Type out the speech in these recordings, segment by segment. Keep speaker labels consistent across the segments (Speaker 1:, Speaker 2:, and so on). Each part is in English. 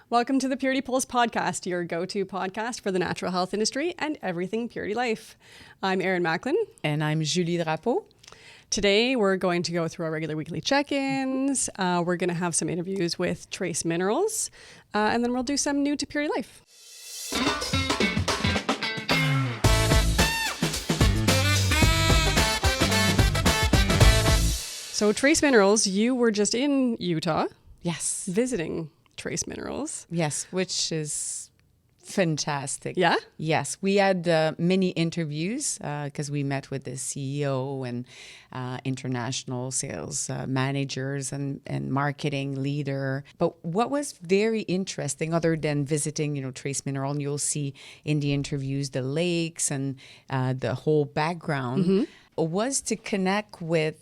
Speaker 1: Welcome to the Purity Pulse podcast, your go-to podcast for the natural health industry and everything Purity Life. I'm Erin Macklin.
Speaker 2: And I'm Julie Drapeau.
Speaker 1: Today, we're going to go through our regular weekly check-ins. We're going to have some interviews with Trace Minerals, and then we'll do some new to Purity Life. So Trace Minerals, you were just in Utah.
Speaker 2: Yes.
Speaker 1: Visiting Trace Minerals.
Speaker 2: Yes, which is fantastic.
Speaker 1: Yeah?
Speaker 2: Yes. We had many interviews because we met with the CEO and international sales managers and marketing leader. But what was very interesting, other than visiting, Trace Mineral, and you'll see in the interviews the lakes and the whole background, was to connect with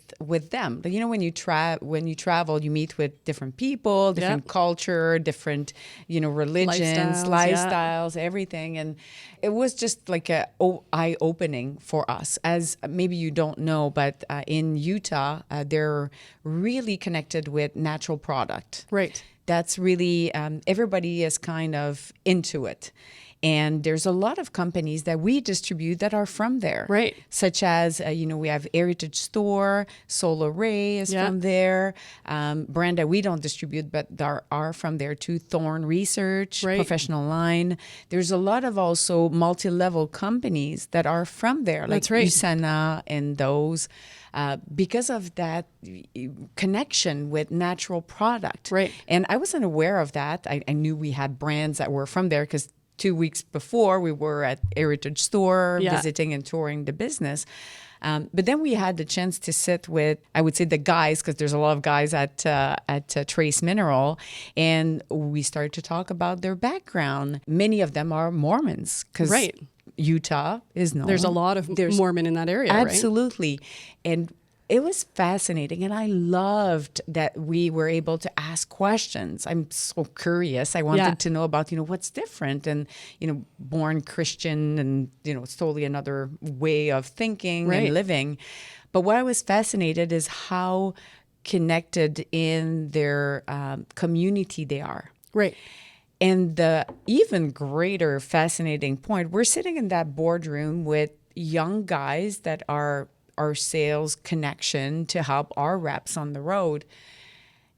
Speaker 2: them. But when you travel, you meet with different people, different culture, different religions, lifestyles, everything, and it was just like a eye opening for us. As maybe you don't know, but in Utah, they're really connected with natural product.
Speaker 1: Right.
Speaker 2: That's really everybody is kind of into it. And there's a lot of companies that we distribute that are from there.
Speaker 1: Right.
Speaker 2: Such as, we have Heritage Store, Solar Ray is from there. Brand that we don't distribute, but are from there too. Thorn Research, Professional Line. There's a lot of also multi-level companies that are from there. Like Usana and those. Because of that connection with natural product.
Speaker 1: Right.
Speaker 2: And I wasn't aware of that. I knew we had brands that were from there because 2 weeks before we were at Heritage Store visiting and touring the business. But then we had the chance to sit with, I would say, the guys, because there's a lot of guys at Trace Mineral, and we started to talk about their background. Many of them are Mormons, because Utah is known.
Speaker 1: There's a lot of Mormon in that area,
Speaker 2: absolutely. And it was fascinating, and I loved that we were able to ask questions. I'm so curious. I wanted to know about, what's different, and, born Christian, and, it's totally another way of thinking and living. But what I was fascinated is how connected in their community they are.
Speaker 1: Right.
Speaker 2: And the even greater fascinating point, we're sitting in that boardroom with young guys that are our sales connection to help our reps on the road.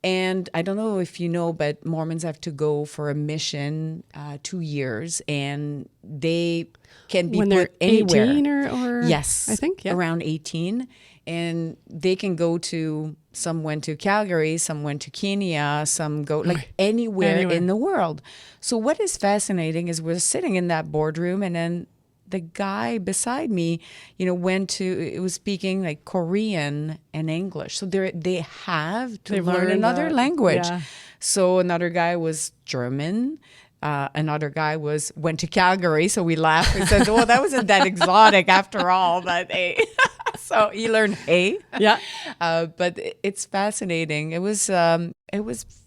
Speaker 2: And I don't know if you know, but Mormons have to go for a mission 2 years, and they can be
Speaker 1: when
Speaker 2: put
Speaker 1: they're
Speaker 2: anywhere.
Speaker 1: 18 or
Speaker 2: yes,
Speaker 1: I think
Speaker 2: around 18, and they can go to. Some went to Calgary, some went to Kenya, some go anywhere in the world. So what is fascinating is we're sitting in that boardroom, and then the guy beside me, it was speaking like Korean and English. So they have to learn another language. Yeah. So another guy was German. Another guy went to Calgary. So we laughed. We said, well, that wasn't that exotic after all, but hey. So he learned hey.
Speaker 1: Yeah.
Speaker 2: But it's fascinating. It was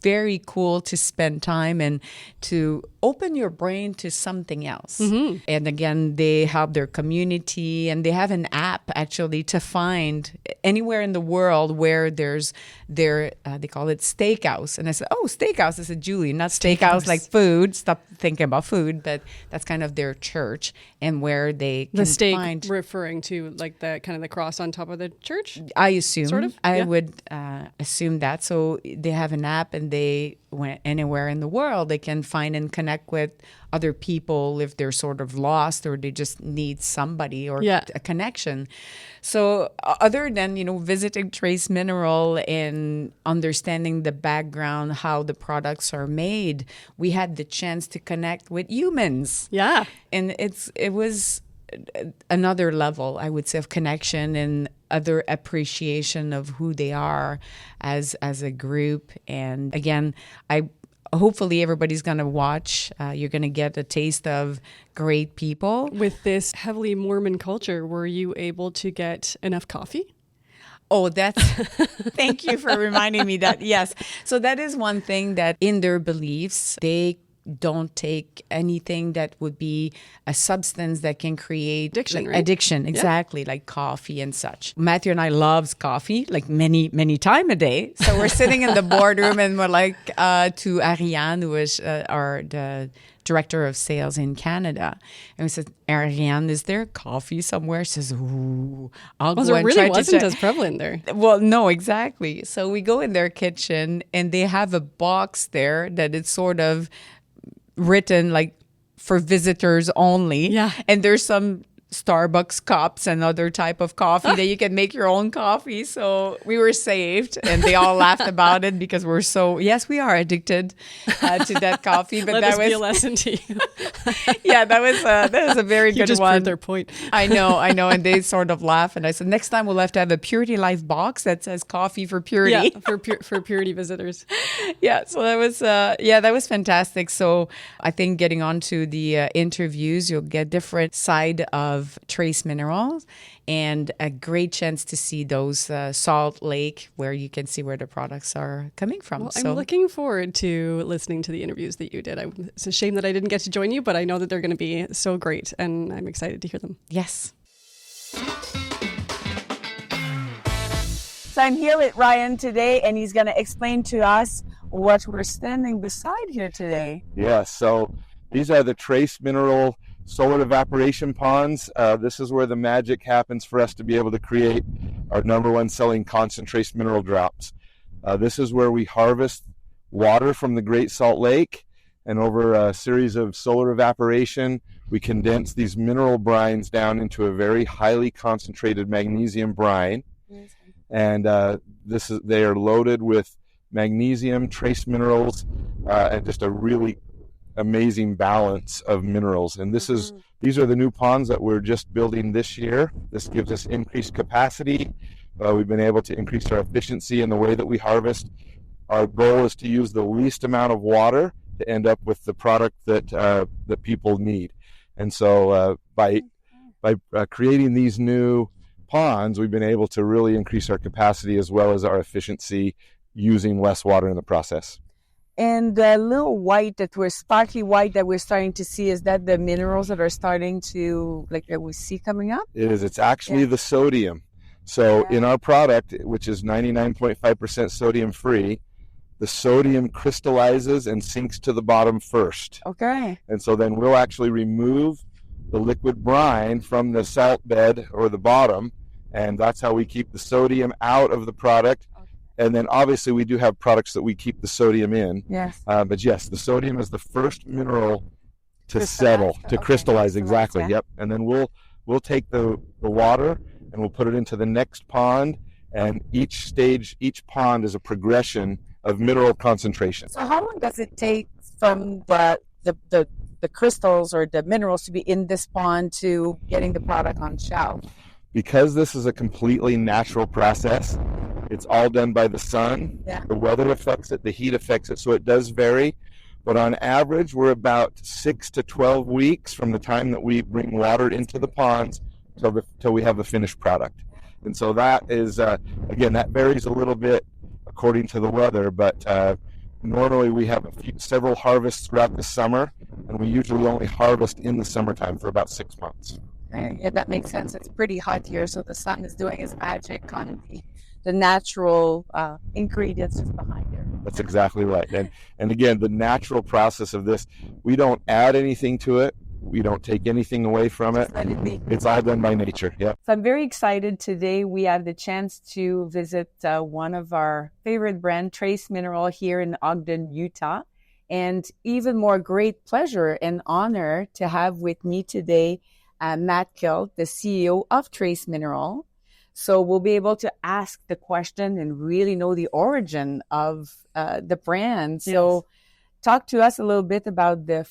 Speaker 2: very cool to spend time and to open your brain to something else. Mm-hmm. And again, they help their community, and they have an app actually to find anywhere in the world where there's they call it steakhouse. And I said, oh, steakhouse. I said, Julie, not steakhouse like food. Stop thinking about food, but that's kind of their church, and where they can
Speaker 1: the steak
Speaker 2: find,
Speaker 1: referring to like the kind of the cross on top of the church.
Speaker 2: I assume,
Speaker 1: sort of.
Speaker 2: I would assume that. So they have an app, and they went anywhere in the world they can find and connect with other people if they're sort of lost or they just need somebody or a connection. So other than, visiting Trace Mineral and understanding the background, how the products are made, we had the chance to connect with humans.
Speaker 1: Yeah.
Speaker 2: And it was another level, I would say, of connection and other appreciation of who they are as a group. And again, hopefully everybody's going to watch. You're going to get a taste of great people.
Speaker 1: With this heavily Mormon culture, were you able to get enough coffee?
Speaker 2: Oh, thank you for reminding me that. Yes. So that is one thing that in their beliefs, they don't take anything that would be a substance that can create
Speaker 1: Addiction,
Speaker 2: like,
Speaker 1: right?
Speaker 2: addiction, exactly, like coffee and such. Matthew and I loves coffee, like many time a day. So we're sitting in the boardroom and we're like to Ariane, who is the director of sales in Canada. And we said, Ariane, is there coffee somewhere? She says, ooh, I'll go
Speaker 1: Well,
Speaker 2: and
Speaker 1: it
Speaker 2: try
Speaker 1: really
Speaker 2: to
Speaker 1: wasn't
Speaker 2: check.
Speaker 1: as prevalent there.
Speaker 2: Well, no, exactly. So we go in their kitchen and they have a box there that it's sort of written like for visitors only.
Speaker 1: Yeah.
Speaker 2: And there's some Starbucks cups and other type of coffee that you can make your own coffee. So we were saved, and they all laughed about it because yes, we are addicted to that coffee. But
Speaker 1: Let
Speaker 2: that
Speaker 1: this
Speaker 2: was
Speaker 1: be a lesson to you.
Speaker 2: yeah, that was a very
Speaker 1: You
Speaker 2: good
Speaker 1: just
Speaker 2: one.
Speaker 1: proved their point.
Speaker 2: I know. And they sort of laugh. And I said, next time we'll have to have a Purity Life box that says coffee for purity.
Speaker 1: Yeah, for purity visitors.
Speaker 2: Yeah, so that was fantastic. So I think getting on to the interviews, you'll get different side of trace minerals and a great chance to see those Salt Lake where you can see where the products are coming from.
Speaker 1: Well, I'm looking forward to listening to the interviews that you did. It's a shame that I didn't get to join you, but I know that they're going to be so great, and I'm excited to hear them.
Speaker 2: Yes.
Speaker 3: So I'm here with Ryan today, and he's going to explain to us what we're standing beside here today.
Speaker 4: Yeah, so these are the trace mineral solar evaporation ponds. This is where the magic happens for us to be able to create our #1 selling constant trace mineral drops. This is where we harvest water from the Great Salt Lake, and over a series of solar evaporation, we condense these mineral brines down into a very highly concentrated magnesium brine. And they are loaded with magnesium, trace minerals, and just a really amazing balance of minerals. And these are the new ponds that we're just building this year. This gives us increased capacity. We've been able to increase our efficiency in the way that we harvest. Our goal is to use the least amount of water to end up with the product that people need. And so by creating these new ponds, we've been able to really increase our capacity as well as our efficiency using less water in the process.
Speaker 3: And the little white sparkly white that we're starting to see, is that the minerals that are starting to, that we see coming up?
Speaker 4: It is. It's actually the sodium. So in our product, which is 99.5% sodium free, the sodium crystallizes and sinks to the bottom first.
Speaker 3: Okay.
Speaker 4: And so then we'll actually remove the liquid brine from the salt bed or the bottom, and that's how we keep the sodium out of the product. And then obviously we do have products that we keep the sodium in.
Speaker 3: Yes.
Speaker 4: But yes, the sodium is the first mineral to settle, to crystallize, exactly.
Speaker 3: Yeah.
Speaker 4: Yep. And then we'll take the water and we'll put it into the next pond, and each pond is a progression of mineral concentration.
Speaker 3: So how long does it take from the crystals or the minerals to be in this pond to getting the product on shelf?
Speaker 4: Because this is a completely natural process, it's all done by the sun.
Speaker 3: Yeah.
Speaker 4: The weather affects it, the heat affects it, so it does vary. But on average, we're about 6 to 12 weeks from the time that we bring water into the ponds till we have a finished product. And so that is, again, that varies a little bit according to the weather, but normally we have several harvests throughout the summer, and we usually only harvest in the summertime for about 6 months.
Speaker 3: Yeah, that makes sense. It's pretty hot here, so the sun is doing its magic on the natural ingredients just behind here.
Speaker 4: That's exactly right. And again, the natural process of this, we don't add anything to it. We don't take anything away from it.
Speaker 3: Let it be.
Speaker 4: It's all done by nature. Yeah.
Speaker 3: So I'm very excited today. We have the chance to visit one of our favorite brand, Trace Mineral, here in Ogden, Utah. And even more great pleasure and honor to have with me today Matt Kilt, the CEO of Trace Mineral. So we'll be able to ask the question and really know the origin of the brand. So talk to us a little bit about the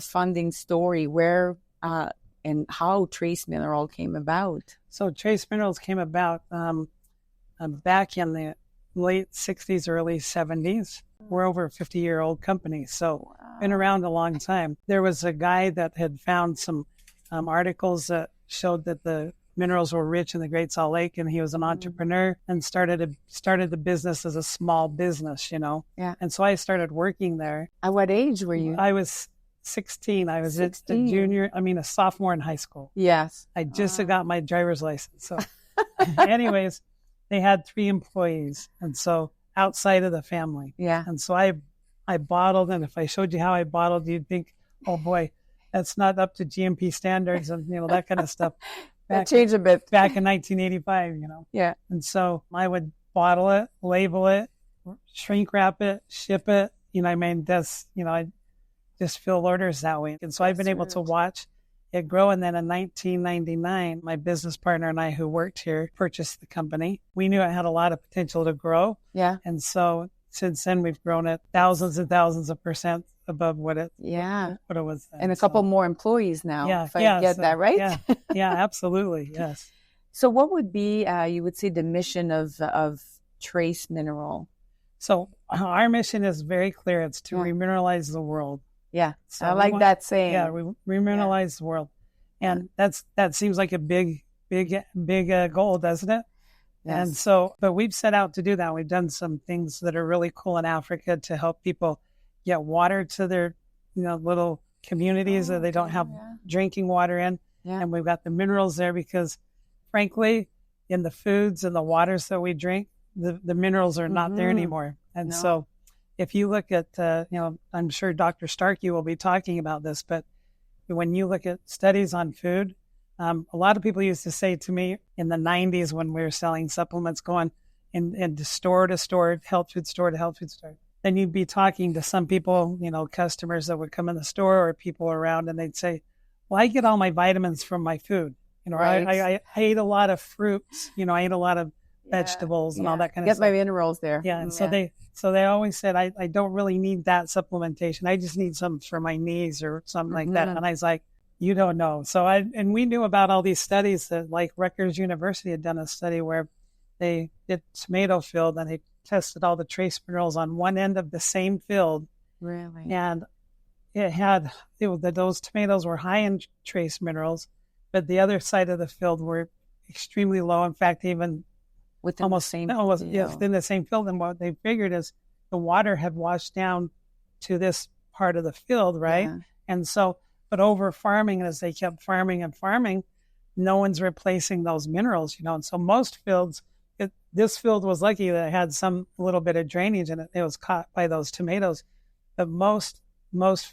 Speaker 3: funding story, where and how Trace Mineral came about.
Speaker 5: So Trace Minerals came about back in the late 60s, early 70s. We're over a 50-year-old company, so been around a long time. There was a guy that had found some articles that showed that the minerals were rich in the Great Salt Lake, and he was an entrepreneur and started the business as a small business,
Speaker 3: Yeah.
Speaker 5: And so I started working there.
Speaker 3: At what age were you?
Speaker 5: I was 16. I was a sophomore in high school.
Speaker 3: Yes.
Speaker 5: I just had got my driver's license. So anyways, they had 3 employees, and so outside of the family.
Speaker 3: Yeah.
Speaker 5: And so I bottled, and if I showed you how I bottled, you'd think, oh boy, that's not up to GMP standards and that kind of stuff.
Speaker 3: That changed a bit.
Speaker 5: Back in 1985,
Speaker 3: Yeah.
Speaker 5: And so I would bottle it, label it, shrink wrap it, ship it. I just fill orders that way. And so I've been able to watch it grow. And then in 1999, my business partner and I, who worked here, purchased the company. We knew it had a lot of potential to grow.
Speaker 3: Yeah.
Speaker 5: And so since then, we've grown it thousands and thousands of percent above what it was then.
Speaker 3: And a couple more employees now, if I get that right.
Speaker 5: Yeah, absolutely, yes.
Speaker 3: So what would be, you would say, the mission of Trace Mineral?
Speaker 5: So our mission is very clear. It's to remineralize the world.
Speaker 3: Yeah,
Speaker 5: so
Speaker 3: I like that saying.
Speaker 5: Yeah, we remineralize the world. And that seems like a big goal, doesn't it?
Speaker 3: Yes.
Speaker 5: And so, but we've set out to do that. We've done some things that are really cool in Africa to help people get water to their, little communities that they don't have drinking water in.
Speaker 3: Yeah.
Speaker 5: And we've got the minerals there because, frankly, in the foods and the waters that we drink, the minerals are not there anymore. And so if you look at, I'm sure Dr. Starkey will be talking about this, but when you look at studies on food, a lot of people used to say to me in the 90s when we were selling supplements, going in store to store, health food store to health food store. Then you'd be talking to some people, customers that would come in the store or people around, and they'd say, well, I get all my vitamins from my food.
Speaker 3: Right.
Speaker 5: I ate a lot of fruits, I ate a lot of vegetables and all that kind of stuff.
Speaker 3: Get my minerals there.
Speaker 5: Yeah. And so they always said, I don't really need that supplementation. I just need some for my knees or something like that. And I was like, you don't know. So we knew about all these studies that, like, Rutgers University had done a study where they did tomato field and they tested all the trace minerals on one end of the same field.
Speaker 3: Really?
Speaker 5: And those tomatoes were high in trace minerals, but the other side of the field were extremely low. In fact, even within the same field. And what they figured is the water had washed down to this part of the field, right?
Speaker 3: Yeah.
Speaker 5: And so, but over farming, as they kept farming and farming, no one's replacing those minerals, And so most fields, this field was lucky that it had some little bit of drainage in it. It was caught by those tomatoes. But most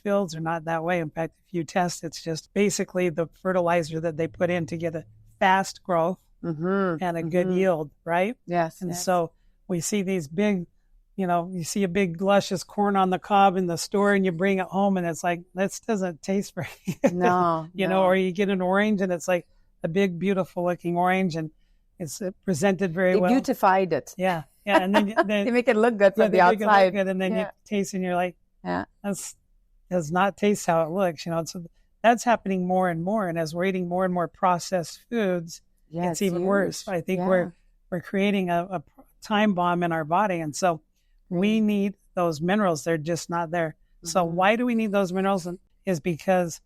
Speaker 5: fields are not that way. In fact, if you test, it's just basically the fertilizer that they put in to get a fast growth and a good yield, right?
Speaker 3: Yes.
Speaker 5: And so we see these big, you see a big luscious corn on the cob in the store and you bring it home and it's like, this doesn't taste very good.
Speaker 3: No.
Speaker 5: Or you get an orange and it's like a big, beautiful looking orange and it's presented very well.
Speaker 3: They beautified it.
Speaker 5: Yeah. And then
Speaker 3: they make it look good from the outside.
Speaker 5: Make it look good, and then you taste and you're like, that does not taste how it looks, So that's happening more and more. And as we're eating more and more processed foods, it's even worse. I think we're creating a time bomb in our body. And so we need those minerals. They're just not there. So why do we need those minerals? Is because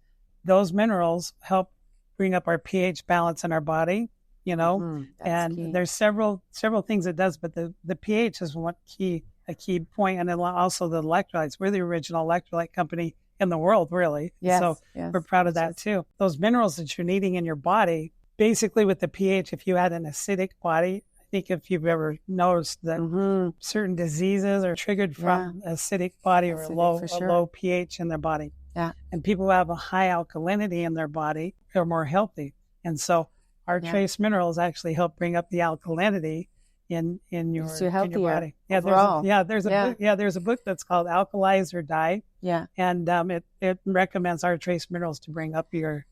Speaker 5: those minerals help bring up our pH balance in our body, and
Speaker 3: key.
Speaker 5: there's several things it does, but the pH is a key point. And then also the electrolytes. We're the original electrolyte company in the world, really.
Speaker 3: Yes,
Speaker 5: so we're proud of that too. Those minerals that you're needing in your body, basically with the pH, if you had an acidic body, I think if you've ever noticed that certain diseases are triggered from acidic body or a low pH in their body.
Speaker 3: Yeah.
Speaker 5: And people who have a high alkalinity in their body are more healthy. And so our trace minerals actually help bring up the alkalinity in your body. Yeah, there's a book that's called Alkalize or Die.
Speaker 3: Yeah.
Speaker 5: And it recommends our trace minerals to bring up your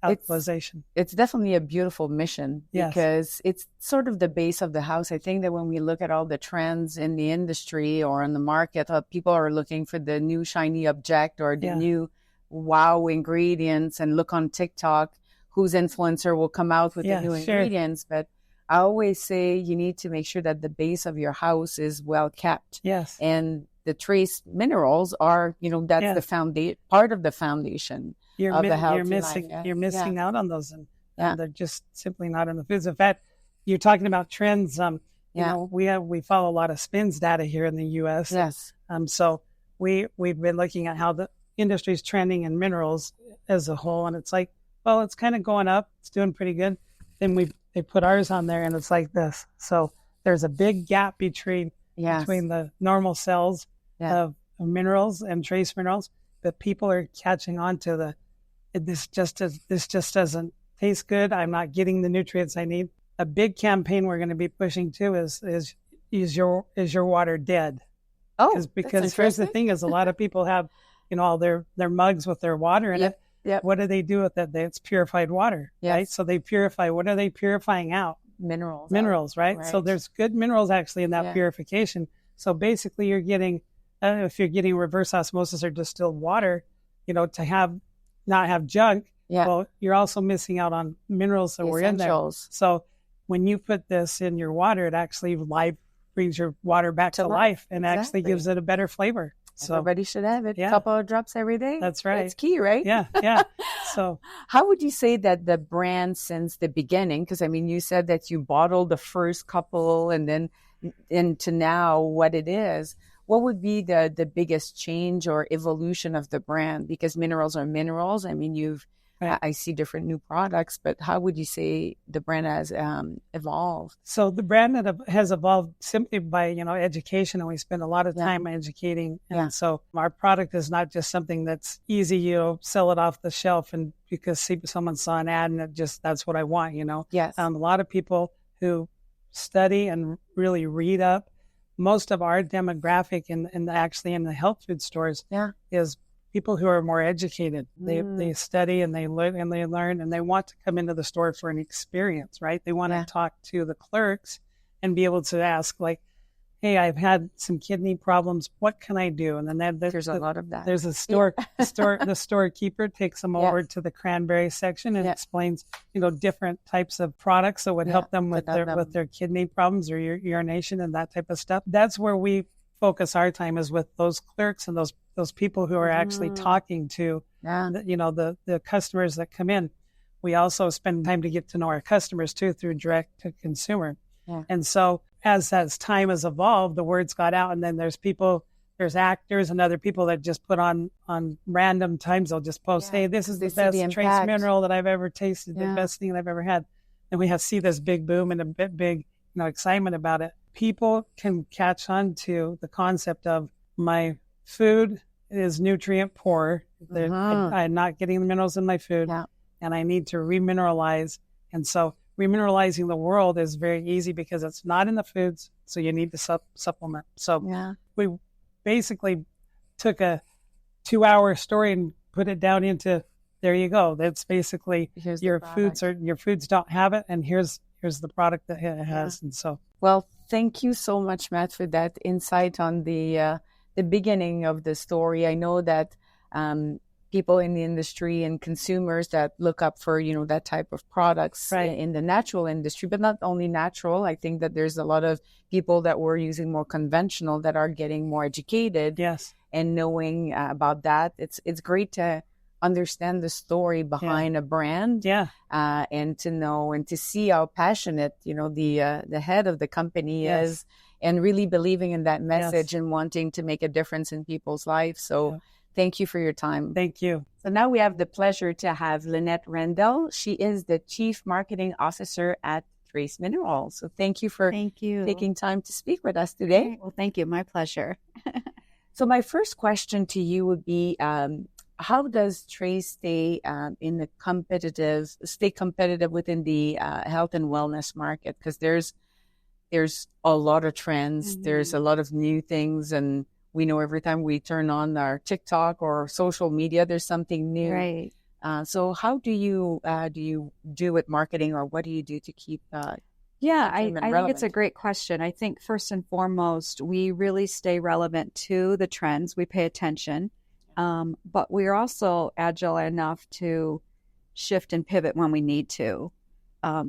Speaker 5: alkalization.
Speaker 3: It's definitely a beautiful mission because it's sort of the base of the house. I think that when we look at all the trends in the industry or in the market, people are looking for the new shiny object or the new wow ingredients, and look on TikTok whose influencer will come out with the new ingredients. But I always say you need to make sure that the base of your house is well kept.
Speaker 5: Yes.
Speaker 3: And the trace minerals are, that's the part of the foundation of the healthy life.
Speaker 5: You're missing out on those. And
Speaker 3: Yeah.
Speaker 5: They're just simply not in the foods. In fact, you're talking about trends. You know, we follow a lot of spins data here in the U.S.
Speaker 3: Yes.
Speaker 5: So we've been looking at how the industry's trending in minerals as a whole, and it's like, well, it's kind of going up. It's doing pretty good. Then they put ours on there, and it's like this. So there's a big gap between the normal cells of minerals and trace minerals, but people are catching on to this just doesn't taste good. I'm not getting the nutrients I need. A big campaign we're going to be pushing too is your water dead?
Speaker 3: Oh,
Speaker 5: because here's the thing: is a lot of people have, you know, all their mugs with their water in it.
Speaker 3: Yep.
Speaker 5: What do they do with it? It's purified water, right? So they purify. What are they purifying out? Minerals, right? So there's good minerals actually in that purification. So basically, you're getting, if you're getting reverse osmosis or distilled water, you know, to not have junk. Well, you're also missing out on minerals that were in there. So when you put this in your water, it actually brings your water back to life and actually gives it a better flavor. So
Speaker 3: everybody should have it. A couple of drops every day.
Speaker 5: That's right.
Speaker 3: That's key, right?
Speaker 5: Yeah. So
Speaker 3: how would you say that the brand since the beginning, because I mean, you said that you bottled the first couple and then into now what it is, what would be the biggest change or evolution of the brand? Because minerals are minerals. I mean, I see different new products, but how would you say the brand has evolved?
Speaker 5: So the brand has evolved simply by, you know, education, and we spend a lot of time educating. And so our product is not just something that's easy, you know, sell it off the shelf and because someone saw an ad and that's what I want, you know.
Speaker 3: Yes.
Speaker 5: A lot of people who study and really read up, most of our demographic and actually in the health food stores is people who are more educated. They study and they learn and they want to come into the store for an experience, right? They want to talk to the clerks and be able to ask, like, hey, I've had some kidney problems. What can I do? And then
Speaker 3: there's a lot of that.
Speaker 5: There's a the storekeeper takes them over to the cranberry section and explains, you know, different types of products that would help them with their kidney problems or urination and that type of stuff. That's where we focus our time, is with those clerks and those people who are actually talking to, you know, the customers that come in. We also spend time to get to know our customers too through direct to consumer. And so as time has evolved, the word's got out, and then there's actors and other people that just put on random times. They'll just post, hey, this is the best trace mineral that I've ever tasted, the best thing that I've ever had. And we see this big boom and a big, you know, excitement about it. People can catch on to the concept of my food is nutrient poor. I'm not getting the minerals in my food, and I need to remineralize. And so remineralizing the world is very easy because it's not in the foods, so you need to supplement. So we basically took a 2-hour story and put it down into, there you go. That's basically your foods don't have it, and here's the product that it has. And so,
Speaker 3: well, thank you so much, Matt, for that insight on the beginning of the story. I know that people in the industry and consumers that look up for, you know, that type of products in the natural industry, but not only natural. I think that there's a lot of people that were using more conventional that are getting more educated and knowing about that. It's great to understand the story behind a brand and to know and to see how passionate, you know, the head of the company is, and really believing in that message and wanting to make a difference in people's lives. So thank you for your time.
Speaker 5: Thank you.
Speaker 3: So now we have the pleasure to have Lynette Rendell. She is the Chief Marketing Officer at Trace Minerals. So thank you for taking time to speak with us today.
Speaker 6: Okay. Well, thank you. My pleasure.
Speaker 3: So my first question to you would be, how does Trace stay competitive within the health and wellness market? Because there's a lot of trends. There's a lot of new things, and we know every time we turn on our TikTok or social media, there's something new.
Speaker 6: Right.
Speaker 3: So how do you do with marketing, or what do you do to keep
Speaker 6: I think it's a great question. I think first and foremost, we really stay relevant to the trends. We pay attention. But we're also agile enough to shift and pivot when we need to.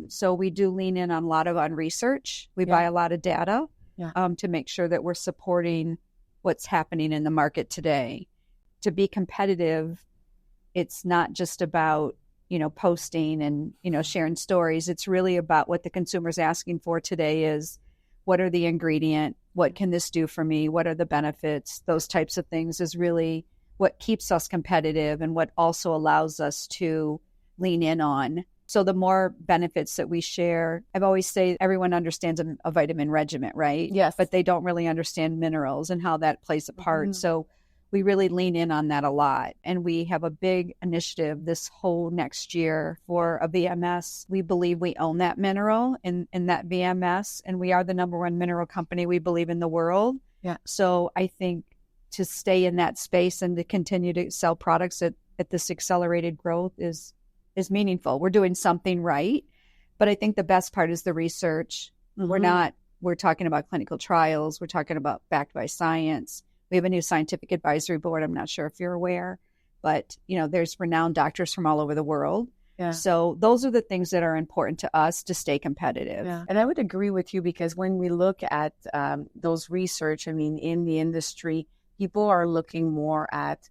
Speaker 6: So we do lean in on a lot of research. We buy a lot of data to make sure that we're supporting what's happening in the market today. To be competitive, it's not just about, posting and, sharing stories. It's really about what the consumer's asking for today is, what are the ingredient? What can this do for me? What are the benefits? Those types of things is really what keeps us competitive and what also allows us to lean in on. So the more benefits that we share, I've always say everyone understands a vitamin regimen, right?
Speaker 3: Yes.
Speaker 6: But they don't really understand minerals and how that plays a part. So we really lean in on that a lot. And we have a big initiative this whole next year for a VMS. We believe we own that mineral in that VMS, and we are the number one mineral company we believe in the world.
Speaker 3: Yeah.
Speaker 6: So I think to stay in that space and to continue to sell products at this accelerated growth is meaningful. We're doing something right. But I think the best part is the research. We're talking about clinical trials. We're talking about backed by science. We have a new scientific advisory board. I'm not sure if you're aware, but there's renowned doctors from all over the world.
Speaker 3: Yeah.
Speaker 6: So those are the things that are important to us to stay competitive.
Speaker 3: Yeah. And I would agree with you, because when we look at those research, in the industry, people are looking more at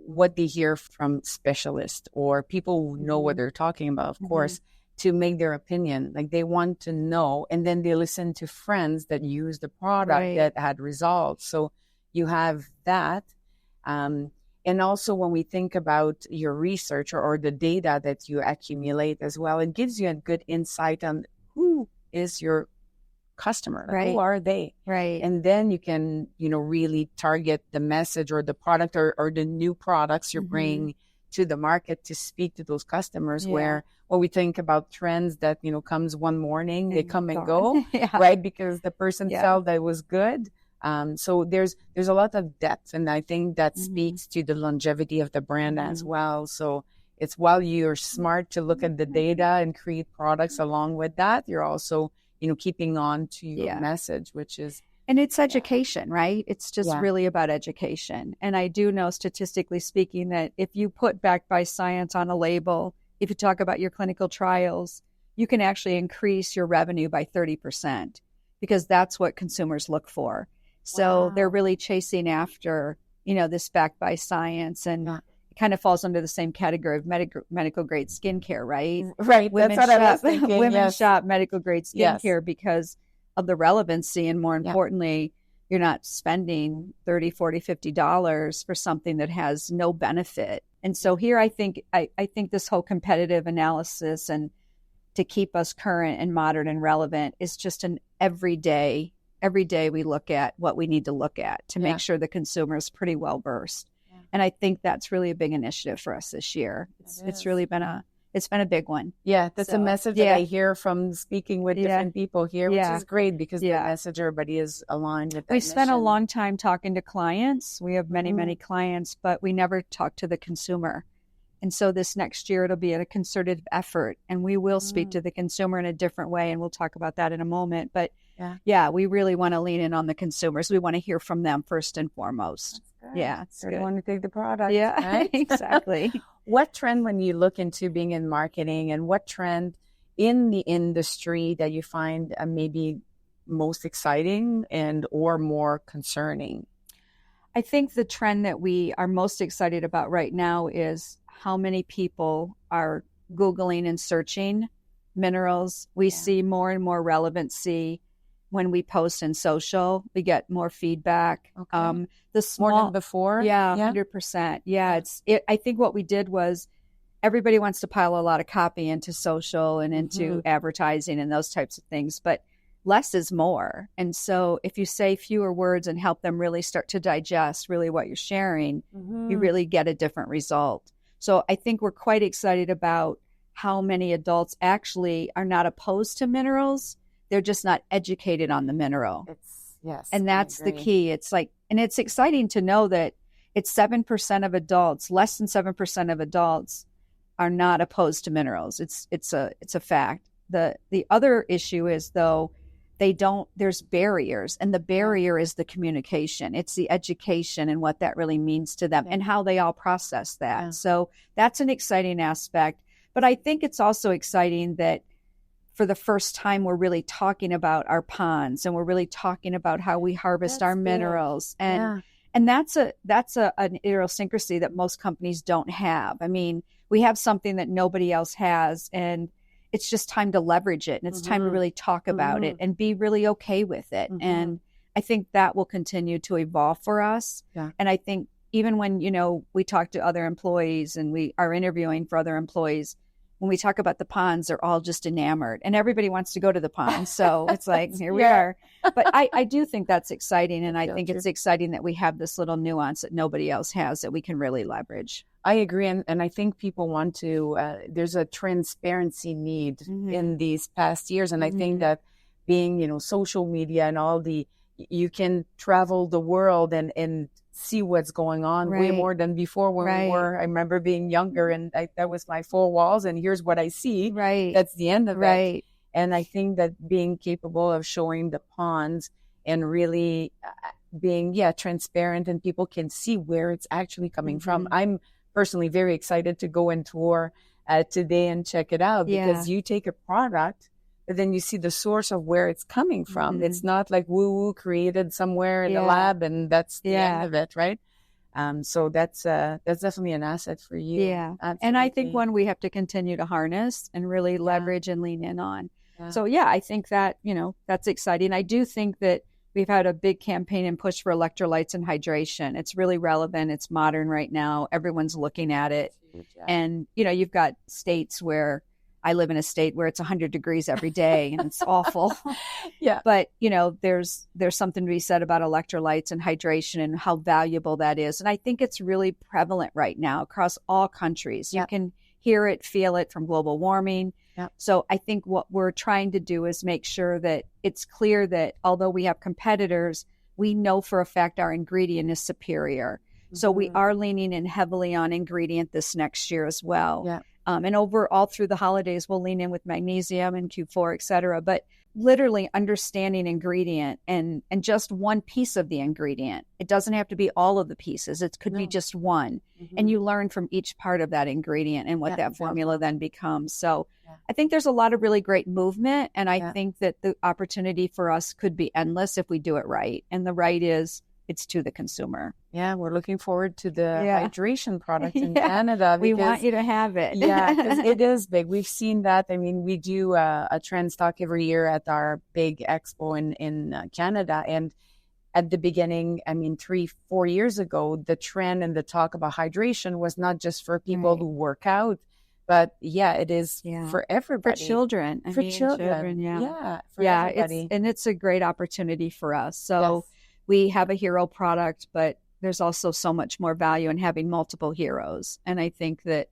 Speaker 3: what they hear from specialists or people who know what they're talking about, of course, to make their opinion. Like they want to know, and then they listen to friends that use the product that had results. So you have that. And also when we think about your research or the data that you accumulate as well, it gives you a good insight on who is your customer,
Speaker 6: right?
Speaker 3: Who are they?
Speaker 6: Right.
Speaker 3: And then you can, really target the message or the product or the new products you're bringing to the market to speak to those customers where we think about trends that, comes one morning, they come and go, right? Because the person felt that it was good. So there's a lot of depth, and I think that speaks to the longevity of the brand as well. So it's while you're smart to look at the data and create products along with that, you're also keeping on to your message, which is...
Speaker 6: And it's education, right? It's just really about education. And I do know, statistically speaking, that if you put backed by science on a label, if you talk about your clinical trials, you can actually increase your revenue by 30%, because that's what consumers look for. So they're really chasing after, this backed by science, and it kind of falls under the same category of medical grade skincare, right?
Speaker 3: Right.
Speaker 6: Women
Speaker 3: That's what I was thinking.
Speaker 6: Women shop medical grade skincare because of the relevancy, and more importantly, you're not spending $30, $40, $50 for something that has no benefit. And so here, I think this whole competitive analysis and to keep us current and modern and relevant is just an every day we look at what we need to look at to make sure the consumer is pretty well versed. Yeah. And I think that's really a big initiative for us this year. It's really been a big one.
Speaker 3: Yeah, that's a message that I hear from speaking with different people here, which is great, because the message, everybody is aligned with that.
Speaker 6: We spent a long time talking to clients. We have many, many clients, but we never talk to the consumer. And so this next year, it'll be a concerted effort, and we will speak to the consumer in a different way. And we'll talk about that in a moment. But we really want to lean in on the consumers. We want to hear from them first and foremost. Yeah. It's
Speaker 3: good. Want to take the product.
Speaker 6: Yeah,
Speaker 3: right?
Speaker 6: Exactly.
Speaker 3: What trend, when you look into being in marketing, and what trend in the industry that you find maybe most exciting and or more concerning?
Speaker 6: I think the trend that we are most excited about right now is how many people are Googling and searching minerals. We see more and more relevancy when we post in social. We get more feedback.
Speaker 3: Okay. More than before?
Speaker 6: Yeah, 100%. Yeah, I think what we did was everybody wants to pile a lot of copy into social and into advertising and those types of things, but less is more. And so if you say fewer words and help them really start to digest really what you're sharing, you really get a different result. So I think we're quite excited about how many adults actually are not opposed to minerals. They're just not educated on the mineral. And that's the key. It's like, and it's exciting to know that it's 7% of adults, less than 7% of adults are not opposed to minerals. It's a fact. The other issue is, though, there's barriers, and the barrier is the communication. It's the education and what that really means to them and how they all process that. Yeah. So that's an exciting aspect. But I think it's also exciting that for the first time, we're really talking about our ponds, and we're really talking about how we harvest our minerals. And And that's an idiosyncrasy that most companies don't have. I mean, we have something that nobody else has, and it's just time to leverage it. And it's time to really talk about it and be really okay with it. And I think that will continue to evolve for us.
Speaker 3: Yeah.
Speaker 6: And I think even when, we talk to other employees and we are interviewing for other employees, when we talk about the ponds, they're all just enamored and everybody wants to go to the ponds. So it's like, here we are. But I do think that's exciting. And I think it's exciting that we have this little nuance that nobody else has that we can really leverage.
Speaker 3: I agree. And I think people want to, there's a transparency need in these past years. And I think that being, social media and all you can travel the world and see what's going on way more than before when we were. I remember being younger and that was my 4 walls and here's what I see.
Speaker 6: Right.
Speaker 3: That's the end of it. And I think that being capable of showing the ponds and really being, transparent and people can see where it's actually coming from. I'm personally very excited to go and tour today and check it out because you take a product but then you see the source of where it's coming from. It's not like woo-woo created somewhere in the lab and that's the end of it, right? So that's definitely an asset for you.
Speaker 6: Yeah. Absolutely. And I think one we have to continue to harness and really leverage and lean in on. Yeah. So I think that, that's exciting. I do think that we've had a big campaign and push for electrolytes and hydration. It's really relevant. It's modern right now. Everyone's looking at it. And, you've got states where I live in a state where it's 100 degrees every day and it's awful. But, there's something to be said about electrolytes and hydration and how valuable that is. And I think it's really prevalent right now across all countries. You can hear it, feel it from global warming. So I think what we're trying to do is make sure that it's clear that although we have competitors, we know for a fact our ingredient is superior. So we are leaning in heavily on ingredient this next year as well. And all through the holidays, we'll lean in with magnesium and Q4, et cetera. But literally understanding ingredient and just one piece of the ingredient. It doesn't have to be all of the pieces. It could be just one. And you learn from each part of that ingredient and what that formula then becomes. So I think there's a lot of really great movement. And I think that the opportunity for us could be endless if we do it right. And the right is it's to the consumer.
Speaker 3: Yeah, we're looking forward to the hydration product in Canada.
Speaker 6: We want you to have it.
Speaker 3: Because it is big. We've seen that. I mean, we do a trend stock every year at our big expo in Canada. And at the beginning, 3-4 years ago, the trend and the talk about hydration was not just for people who work out, but it is for everybody.
Speaker 6: For children.
Speaker 3: For children. For everybody.
Speaker 6: It's a great opportunity for us. So we have a hero product, but there's also so much more value in having multiple heroes. And I think that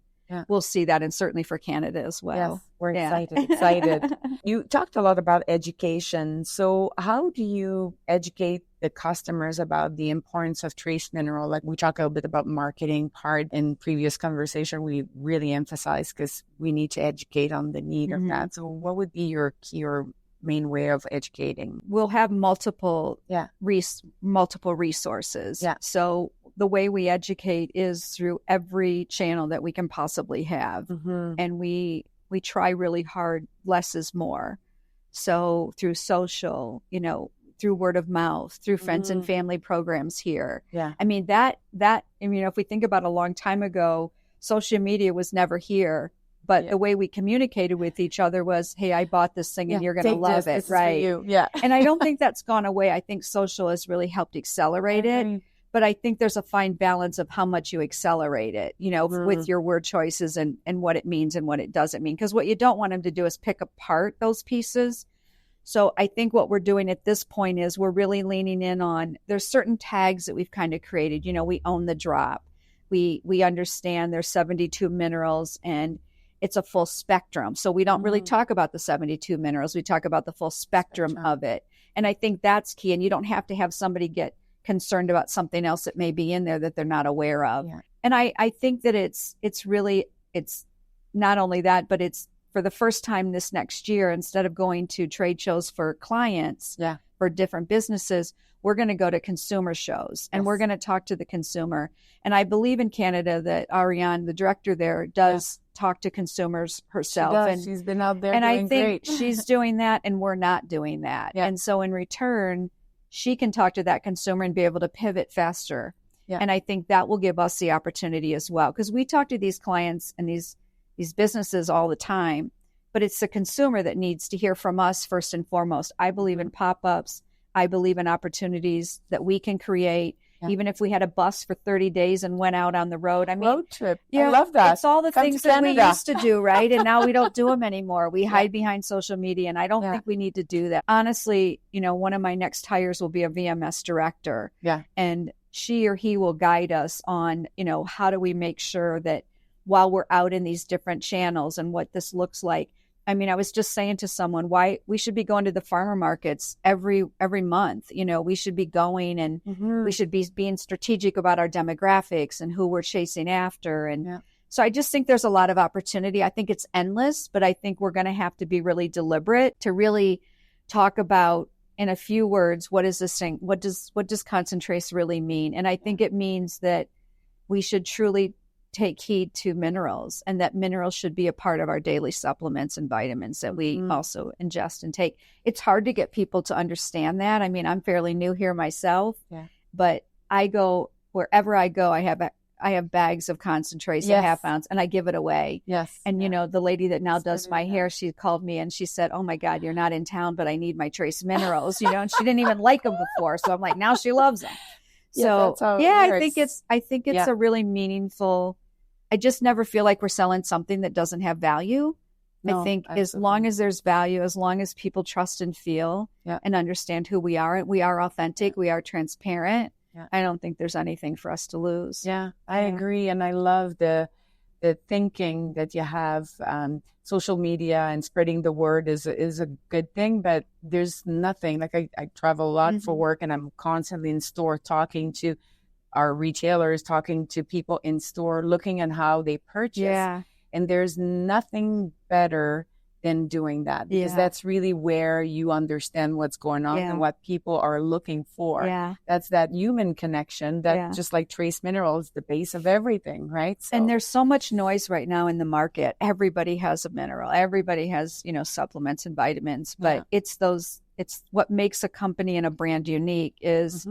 Speaker 6: we'll see that, and certainly for Canada as well.
Speaker 3: Yes, we're excited. You talked a lot about education. So how do you educate the customers about the importance of trace mineral? Like we talked a little bit about marketing part in previous conversation. We really emphasize because we need to educate on the need of that. So what would be your key or main way of educating?
Speaker 6: We'll have multiple resources. So the way we educate is through every channel that we can possibly have. And we try really hard. Less is more. So through social, through word of mouth, through friends and family programs here. I mean, if we think about a long time ago, social media was never here. But the way we communicated with each other was, hey, I bought this thing and you're going to love it, right?
Speaker 3: You.
Speaker 6: And I don't think that's gone away. I think social has really helped accelerate it. But I think there's a fine balance of how much you accelerate it, with your word choices and what it means and what it doesn't mean. Because what you don't want them to do is pick apart those pieces. So I think what we're doing at this point is we're really leaning in on, there's certain tags that we've kind of created. We own the drop. We understand there's 72 minerals and it's a full spectrum. So we don't really talk about the 72 minerals. We talk about the full spectrum of it. And I think that's key. And you don't have to have somebody get concerned about something else that may be in there that they're not aware of. And I think that it's not only that, but it's for the first time this next year, instead of going to trade shows for clients, for different businesses, we're going to go to consumer shows and we're going to talk to the consumer. And I believe in Canada that Ariane, the director there, does talk to consumers herself.
Speaker 3: And she's been out there
Speaker 6: and
Speaker 3: doing
Speaker 6: I think
Speaker 3: great.
Speaker 6: She's doing that and we're not doing that. And so in return, she can talk to that consumer and be able to pivot faster.
Speaker 2: Yeah.
Speaker 6: And I think that will give us the opportunity as well, because we talk to these clients and these businesses all the time, but it's the consumer that needs to hear from us first and foremost. I believe in pop-ups. I believe in opportunities that we can create. Yeah. Even if we had a bus for 30 days and went out on the road. I mean,
Speaker 2: road trip.
Speaker 6: Yeah,
Speaker 2: I love that.
Speaker 6: It's all the things that we used to do, right? And now we don't do them anymore. We hide behind social media, and I don't think we need to do that. Honestly, one of my next hires will be a VMS director.
Speaker 2: Yeah.
Speaker 6: And she or he will guide us on, how do we make sure that while we're out in these different channels and what this looks like. I mean, I was just saying to someone why we should be going to the farmer markets every month. We should be going, and we should be being strategic about our demographics and who we're chasing after. And so I just think there's a lot of opportunity. I think it's endless, but I think we're going to have to be really deliberate to really talk about, in a few words, what is this thing? What does concentrates really mean? And I think it means that we should truly take heed to minerals, and that minerals should be a part of our daily supplements and vitamins that we also ingest and take. It's hard to get people to understand that. I mean, I'm fairly new here myself, but I go wherever I go, I have bags of concentrates, a half ounce, and I give it away.
Speaker 2: Yes.
Speaker 6: And the lady that now does my hair, she called me and she said, "Oh my God, you're not in town, but I need my trace minerals." And she didn't even like them before. So I'm like, now she loves them. So I think it's a really meaningful. I just never feel like we're selling something that doesn't have value. No, I think absolutely. As long as there's value, as long as people trust and feel and understand who we are authentic, we are transparent. Yeah. I don't think there's anything for us to lose.
Speaker 2: Yeah, I agree. And I love the thinking that you have. Social media and spreading the word is a good thing, but there's nothing like I travel a lot for work, and I'm constantly in store talking to our retailers, talking to people in store, looking at how they purchase. Yeah. And there's nothing better than doing that, because that's really where you understand what's going on and what people are looking for. Yeah. That's that human connection that just like trace minerals, the base of everything, right? So.
Speaker 6: And there's so much noise right now in the market. Everybody has a mineral. Everybody has, supplements and vitamins, but it's what makes a company and a brand unique is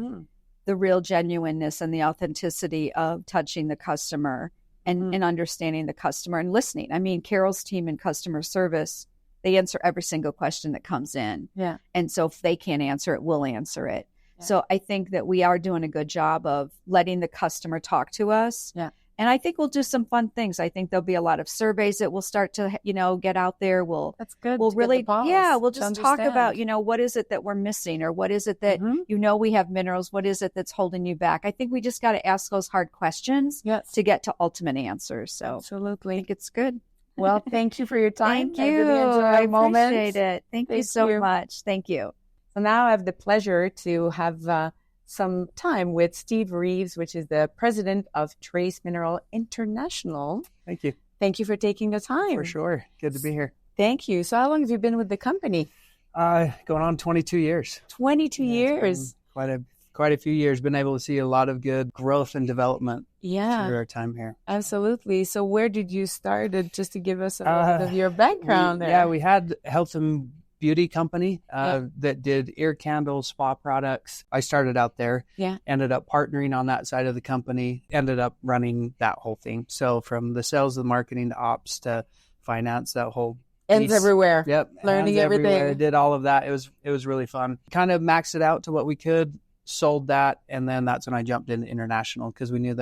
Speaker 6: the real genuineness and the authenticity of touching the customer and understanding the customer and listening. I mean, Carol's team in customer service, they answer every single question that comes in. Yeah. And so if they can't answer it, we'll answer it. Yeah. So I think that we are doing a good job of letting the customer talk to us. Yeah. And I think we'll do some fun things. I think there'll be a lot of surveys that we'll start to, get out there.
Speaker 2: That's good.
Speaker 6: We'll really, we'll just talk about, what is it that we're missing, or what is it that, we have minerals. What is it that's holding you back? I think we just got to ask those hard questions to get to ultimate answers. So
Speaker 2: absolutely.
Speaker 6: I think it's good.
Speaker 2: Well, thank you for your time.
Speaker 6: Thank you. I appreciate it. Thank you so much. Thank you.
Speaker 2: So now I have the pleasure to have some time with Steve Reeves, which is the president of Trace Mineral International.
Speaker 7: Thank you.
Speaker 2: Thank you for taking the time.
Speaker 7: For sure. Good to be here.
Speaker 2: Thank you. So how long have you been with the company?
Speaker 7: Going on 22 years.
Speaker 2: 22 years.
Speaker 7: Quite a few years. Been able to see a lot of good growth and development through our time here.
Speaker 2: Absolutely. So where did you start? Just to give us a little bit of your background there.
Speaker 7: Yeah, we had health and beauty company that did ear candles, spa products. I started out there, ended up partnering on that side of the company, ended up running that whole thing. So from the sales, the marketing, to ops, to finance, that whole
Speaker 2: ends
Speaker 7: piece.
Speaker 2: Everywhere.
Speaker 7: Yep.
Speaker 2: Learning everything.
Speaker 7: Everywhere. Did all of that. It was really fun. Kind of maxed it out to what we could, sold that. And then that's when I jumped into international, because we knew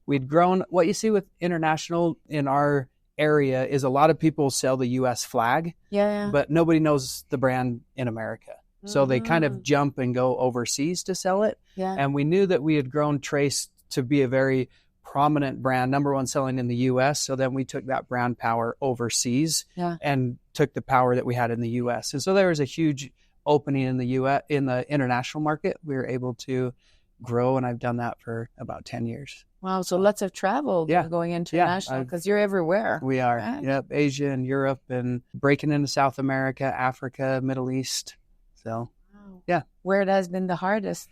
Speaker 7: we'd grown. What you see with international in our area is a lot of people sell the U.S. flag, but nobody knows the brand in America. So they kind of jump and go overseas to sell it. Yeah. And we knew that we had grown Trace to be a very prominent brand, number one selling in the U.S. So then we took that brand power overseas and took the power that we had in the U.S. And so there was a huge opening in the U.S. in the international market. We were able to grow, and I've done that for about 10 years.
Speaker 2: Wow, so lots of travel going international, because you're everywhere.
Speaker 7: We are.
Speaker 2: Right?
Speaker 7: Yep, Asia and Europe, and breaking into South America, Africa, Middle East. So,
Speaker 2: Where it has been the hardest?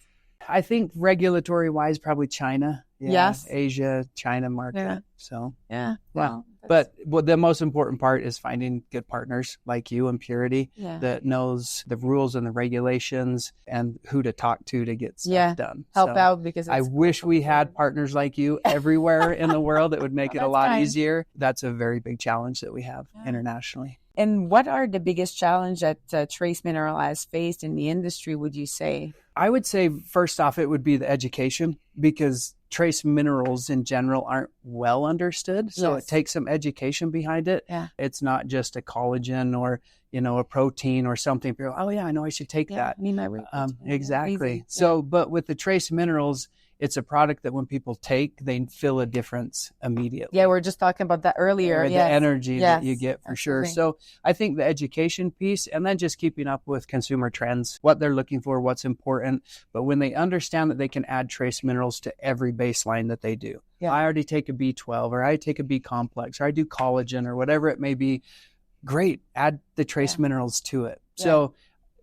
Speaker 7: I think regulatory-wise, probably China
Speaker 3: Yes.
Speaker 7: Asia, China market.
Speaker 3: Yeah.
Speaker 7: So
Speaker 3: Yeah.
Speaker 7: Wow. But the most important part is finding good partners like you and Purity that knows the rules and the regulations and who to talk to get stuff done.
Speaker 3: Help out, because
Speaker 7: I wish we had partners like you everywhere in the world. It would make it a lot easier. That's a very big challenge that we have internationally.
Speaker 3: And what are the biggest challenge that Trace Mineralize faced in the industry, would you say?
Speaker 7: I would say, first off, it would be the education, because trace minerals in general aren't well understood. So it takes some education behind it.
Speaker 3: Yeah.
Speaker 7: It's not just a collagen or, a protein or something. People, oh yeah, I know I should take that. Exactly. So, but with the trace minerals, it's a product that when people take, they feel a difference immediately.
Speaker 3: Yeah, we were just talking about that earlier.
Speaker 7: The energy that you get for sure. So I think the education piece, and then just keeping up with consumer trends, what they're looking for, what's important. But when they understand that they can add trace minerals to every baseline that they do. Yeah. I already take a B12, or I take a B complex, or I do collagen, or whatever it may be. Great. Add the trace minerals to it. Yeah. So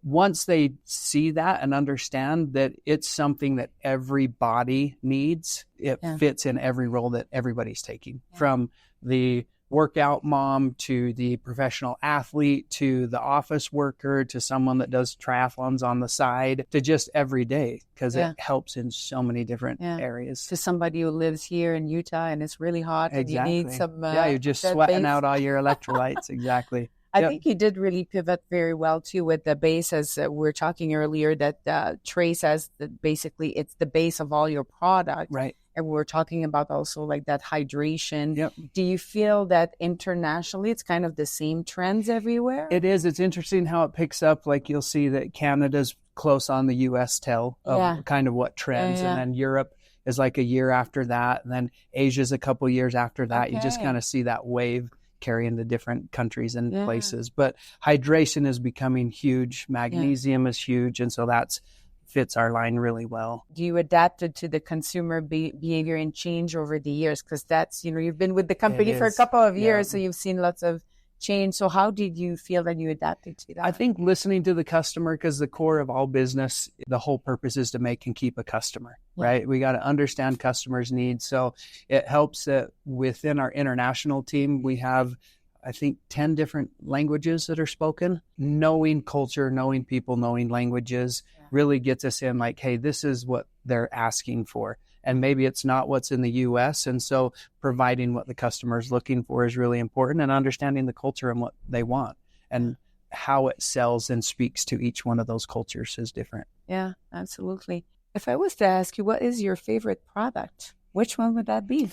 Speaker 7: once they see that and understand that it's something that every body needs, it fits in every role that everybody's taking, from the workout mom to the professional athlete to the office worker to someone that does triathlons on the side, to just every day, because it helps in so many different areas.
Speaker 3: To somebody who lives here in Utah and it's really hot and you need some...
Speaker 7: you're just sweating out all your electrolytes. Exactly.
Speaker 3: I think you did really pivot very well too with the base, as we were talking earlier, that Trace as basically it's the base of all your product.
Speaker 7: Right.
Speaker 3: And we're talking about also like that hydration.
Speaker 7: Yep.
Speaker 3: Do you feel that internationally it's kind of the same trends everywhere?
Speaker 7: It is. It's interesting how it picks up. Like you'll see that Canada's close on the US tail of kind of what trends. And then Europe is like a year after that. And then Asia's a couple years after that. You just kind of see that wave carrying the different countries and places. But hydration is becoming huge. Magnesium is huge. And so that's fits our line really well.
Speaker 3: Do you adapt it to the consumer behavior and change over the years? Because that's, you've been with the company for a couple of years, so you've seen lots of change. So how did you feel that you adapted to that?
Speaker 7: I think listening to the customer, because the core of all business, the whole purpose is to make and keep a customer, right? We got to understand customers' needs. So it helps that within our international team, we have, I think, 10 different languages that are spoken. Knowing culture, knowing people, knowing languages really gets us in like, hey, this is what they're asking for. And maybe it's not what's in the U.S. And so providing what the customer is looking for is really important, and understanding the culture and what they want and how it sells and speaks to each one of those cultures is different.
Speaker 3: Yeah, absolutely. If I was to ask you, what is your favorite product? Which one would that be?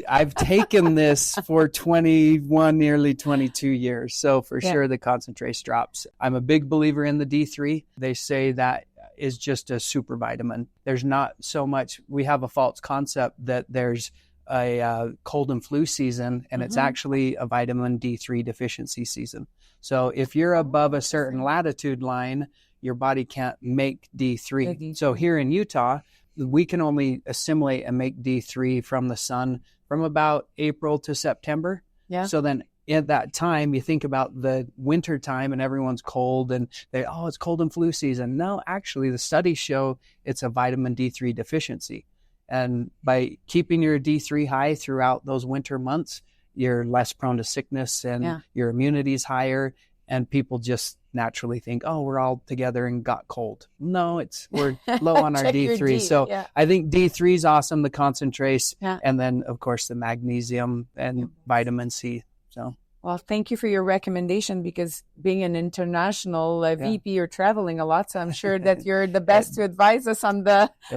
Speaker 7: I've taken this for 21, nearly 22 years. So for sure, the concentrate drops. I'm a big believer in the D3. They say that is just a super vitamin. There's not so much, we have a false concept that there's a cold and flu season, and it's actually a vitamin D3 deficiency season. So if you're above a certain latitude line, your body can't make D3. So here in Utah, we can only assimilate and make D3 from the sun from about April to September. Yeah. So then at that time, you think about the winter time and everyone's cold and it's cold and flu season. No, actually, the studies show it's a vitamin D3 deficiency. And by keeping your D3 high throughout those winter months, you're less prone to sickness and your immunity is higher. And people just naturally think, oh, we're all together and got cold. No, we're low on our D3. So I think D3 is awesome, the concentrates, and then, of course, the magnesium and vitamin C. So.
Speaker 3: Well, thank you for your recommendation, because being an international VP, you're traveling a lot, so I'm sure that you're the best to advise us on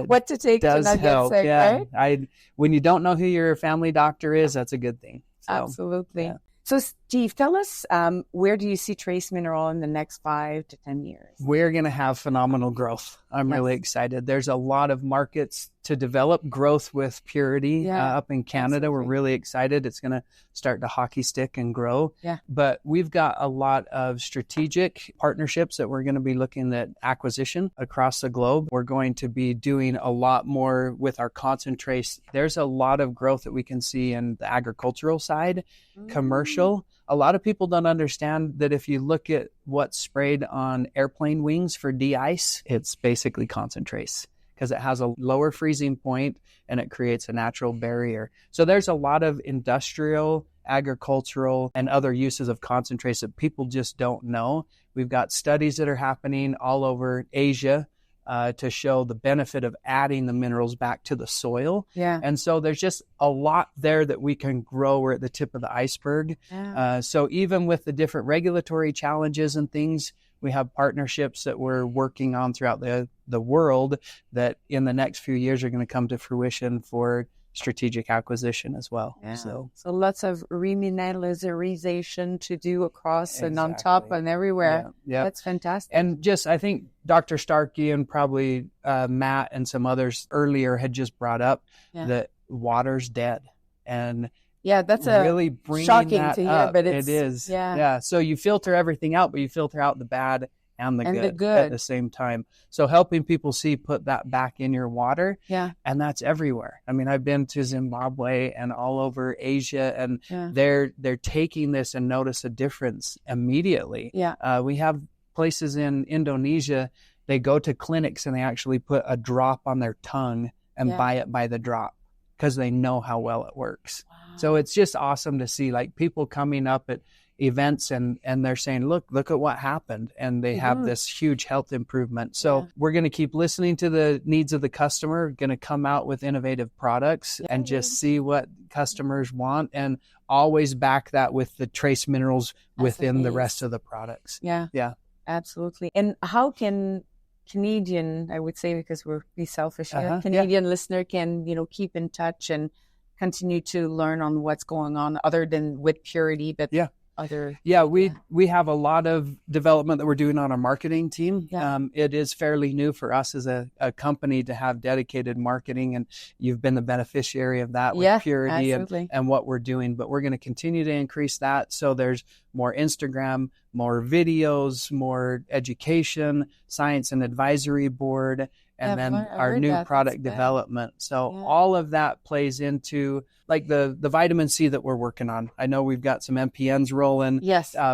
Speaker 3: what to take to not get sick, right?
Speaker 7: When you don't know who your family doctor is, that's a good thing. So,
Speaker 3: absolutely. Yeah. So, Steve, tell us, where do you see Trace Mineral in the next 5 to 10 years?
Speaker 7: We're going to have phenomenal growth. I'm really excited. There's a lot of markets to develop. Growth with Purity up in Canada. Absolutely. We're really excited. It's going to start to hockey stick and grow. Yeah. But we've got a lot of strategic partnerships that we're going to be looking at acquisition across the globe. We're going to be doing a lot more with our concentrates. There's a lot of growth that we can see in the agricultural side, commercial. A lot of people don't understand that if you look at what's sprayed on airplane wings for de-ice, it's basically concentrates. because it has a lower freezing point and it creates a natural barrier. So there's a lot of industrial, agricultural, and other uses of concentrates that people just don't know. We've got studies that are happening all over Asia to show the benefit of adding the minerals back to the soil.
Speaker 3: Yeah.
Speaker 7: And so there's just a lot there that we can grow. We're at the tip of the iceberg.
Speaker 3: Yeah.
Speaker 7: So even with the different regulatory challenges and things, we have partnerships that we're working on throughout the world that in the next few years are going to come to fruition for strategic acquisition as well.
Speaker 3: Yeah.
Speaker 7: So
Speaker 3: lots of remineralization to do across and on top and everywhere.
Speaker 7: Yeah.
Speaker 3: That's fantastic.
Speaker 7: And just, I think Dr. Starkey and probably Matt and some others earlier had just brought up that water's dead. And
Speaker 3: yeah, that's
Speaker 7: really bringing
Speaker 3: shocking
Speaker 7: that
Speaker 3: to hear,
Speaker 7: up.
Speaker 3: but
Speaker 7: It is. Yeah. So you filter everything out, but you filter out the bad and the good at the same time. So helping people put that back in your water.
Speaker 3: Yeah.
Speaker 7: And that's everywhere. I mean, I've been to Zimbabwe and all over Asia, and they're taking this and notice a difference immediately.
Speaker 3: Yeah.
Speaker 7: We have places in Indonesia, they go to clinics and they actually put a drop on their tongue and buy it by the drop because they know how well it works. Wow. So it's just awesome to see like people coming up at events and they're saying, look at what happened. And they have this huge health improvement. So we're going to keep listening to the needs of the customer, going to come out with innovative products and just see what customers want and always back that with the trace minerals within the rest of the products.
Speaker 3: Yeah.
Speaker 7: Yeah.
Speaker 3: Absolutely. And how can Canadian, I would say, because we're be selfish here, Canadian listener can, keep in touch and continue to learn on what's going on other than with Purity, but
Speaker 7: we have a lot of development that we're doing on our marketing team. It is fairly new for us as a company to have dedicated marketing, and you've been the beneficiary of that with Purity and what we're doing, but we're going to continue to increase that. So there's more Instagram, more videos, more education, science and advisory board, and then our new product development. So all of that plays into like the vitamin C that we're working on. I know we've got some MPNs rolling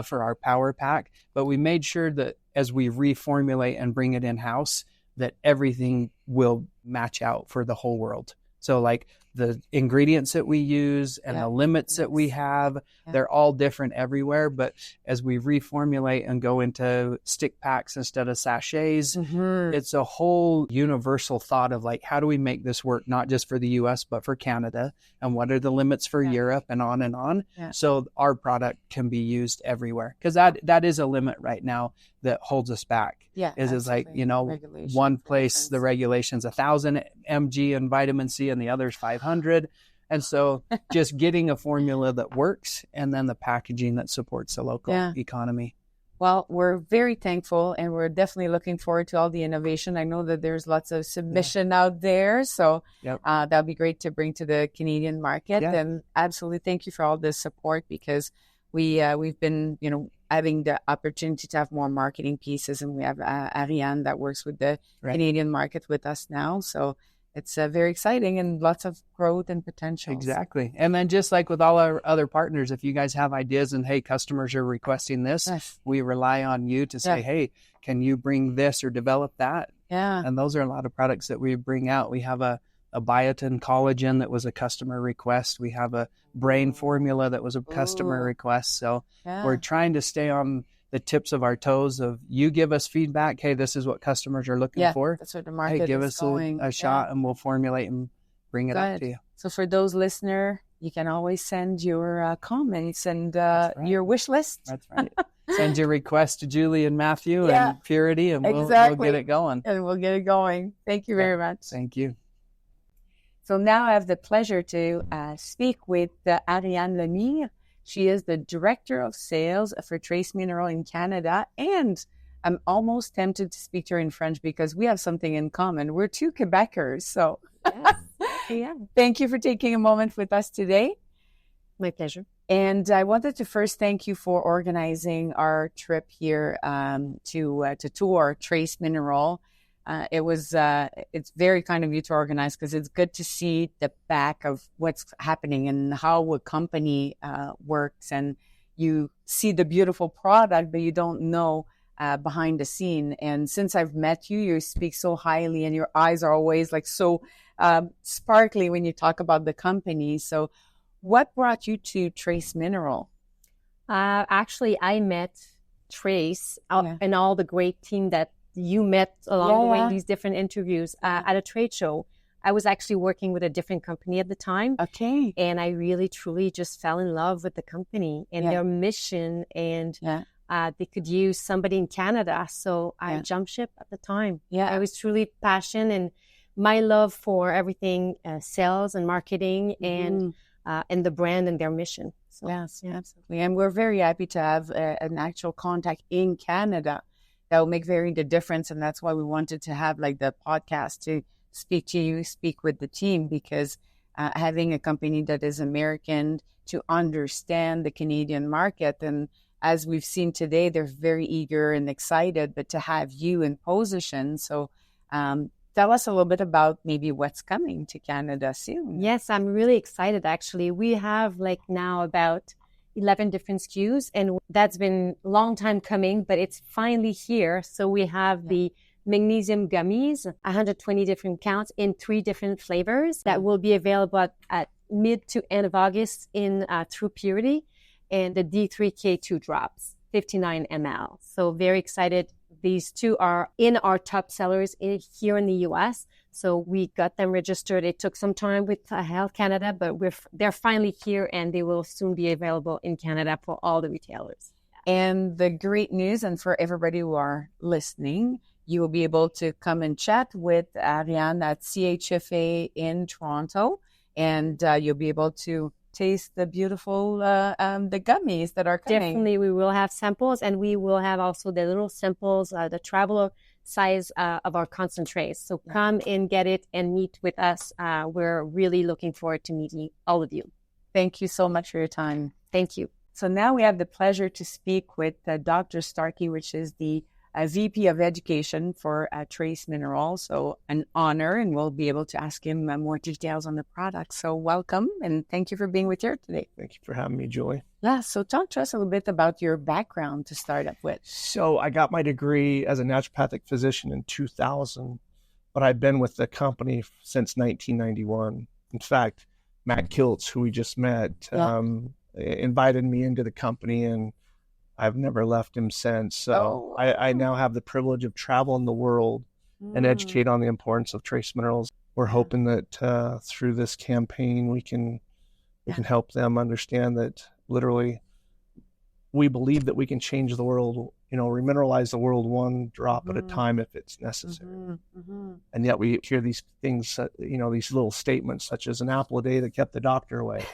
Speaker 7: for our power pack, but we made sure that as we reformulate and bring it in-house, that everything will match out for the whole world. So like the ingredients that we use and the limits that we have, they're all different everywhere. But as we reformulate and go into stick packs instead of sachets, it's a whole universal thought of like, how do we make this work, not just for the US, but for Canada? And what are the limits for Europe and on and on? So our product can be used everywhere. Because that is a limit right now that holds us back. Is like, one place, the regulation's 1,000 mg in vitamin C and the other's 500. And so just getting a formula that works and then the packaging that supports the local economy.
Speaker 3: Well, we're very thankful and we're definitely looking forward to all the innovation. I know that there's lots of submission out there. So that'll be great to bring to the Canadian market. And absolutely thank you for all this support because we've been, having the opportunity to have more marketing pieces, and we have Ariane that works with the Canadian market with us now. So it's very exciting and lots of growth and potential.
Speaker 7: Exactly. And then just like with all our other partners, if you guys have ideas and, hey, customers are requesting this, we rely on you to say, hey, can you bring this or develop that?
Speaker 3: Yeah.
Speaker 7: And those are a lot of products that we bring out. We have a biotin collagen that was a customer request. We have a brain formula that was a customer request. So we're trying to stay on the tips of our toes of you give us feedback. Hey, this is what customers are looking for.
Speaker 3: That's what the market
Speaker 7: give
Speaker 3: is
Speaker 7: us
Speaker 3: going.
Speaker 7: a shot and we'll formulate and bring it up to you.
Speaker 3: So for those listeners, you can always send your comments and your wish list.
Speaker 7: That's right. Send your request to Julie and Matthew and Purity and we'll get it going.
Speaker 3: And we'll get it going. Thank you very much.
Speaker 7: Thank you.
Speaker 3: So now I have the pleasure to speak with Ariane Lemire. She is the Director of Sales for Trace Mineral in Canada. And I'm almost tempted to speak to her in French because we have something in common. We're two Quebecers. So thank you for taking a moment with us today.
Speaker 8: My pleasure.
Speaker 3: And I wanted to first thank you for organizing our trip here to tour Trace Mineral. It's very kind of you to organize because it's good to see the back of what's happening and how a company works, and you see the beautiful product, but you don't know behind the scene. And since I've met you, you speak so highly, and your eyes are always like so sparkly when you talk about the company. So what brought you to Trace Mineral?
Speaker 8: Actually, I met Trace and all the great team that you met along the way in these different interviews at a trade show. I was actually working with a different company at the time.
Speaker 3: Okay.
Speaker 8: And I really, truly just fell in love with the company and their mission, and they could use somebody in Canada. So I jumped ship at the time.
Speaker 3: Yeah.
Speaker 8: I was truly passionate, and my love for everything sales and marketing and the brand and their mission. So,
Speaker 3: yes, absolutely. And we're very happy to have an actual contact in Canada that will make very the difference. And that's why we wanted to have like the podcast to speak to you, speak with the team, because having a company that is American to understand the Canadian market. And as we've seen today, they're very eager and excited, but to have you in position. So tell us a little bit about maybe what's coming to Canada soon.
Speaker 8: Yes, I'm really excited, actually. We have like now about 11 different SKUs, and that's been a long time coming, but it's finally here. So we have the magnesium gummies, 120 different counts in 3 different flavors that will be available at mid to end of August in True Purity, and the D3K2 drops, 59 ml. So very excited. These 2 are in our top sellers here in the U.S. So we got them registered. It took some time with Health Canada, but they're finally here, and they will soon be available in Canada for all the retailers.
Speaker 3: And the great news, and for everybody who are listening, you will be able to come and chat with Ariane at CHFA in Toronto, and you'll be able to taste the beautiful the gummies that are coming.
Speaker 8: Definitely, we will have samples, and we will have also the little samples, the traveler size of our concentrates. So come and get it and meet with us. We're really looking forward to meeting all of you.
Speaker 3: Thank you so much for your time.
Speaker 8: Thank you.
Speaker 3: So now we have the pleasure to speak with Dr. Starkey, which is the VP of Education for Trace Mineral. So an honor, and we'll be able to ask him more details on the product. So welcome, and thank you for being with here today.
Speaker 9: Thank you for having me, Julie.
Speaker 3: Yeah, so talk to us a little bit about your background to start up with.
Speaker 9: So I got my degree as a naturopathic physician in 2000, but I've been with the company since 1991. In fact, Matt Kiltz, who we just met, invited me into the company, and I've never left him since. So I now have the privilege of traveling the world and educate on the importance of trace minerals. We're hoping that through this campaign, we can help them understand that literally we believe that we can change the world, remineralize the world one drop at a time if it's necessary. And yet we hear these things, these little statements such as an apple a day that kept the doctor away.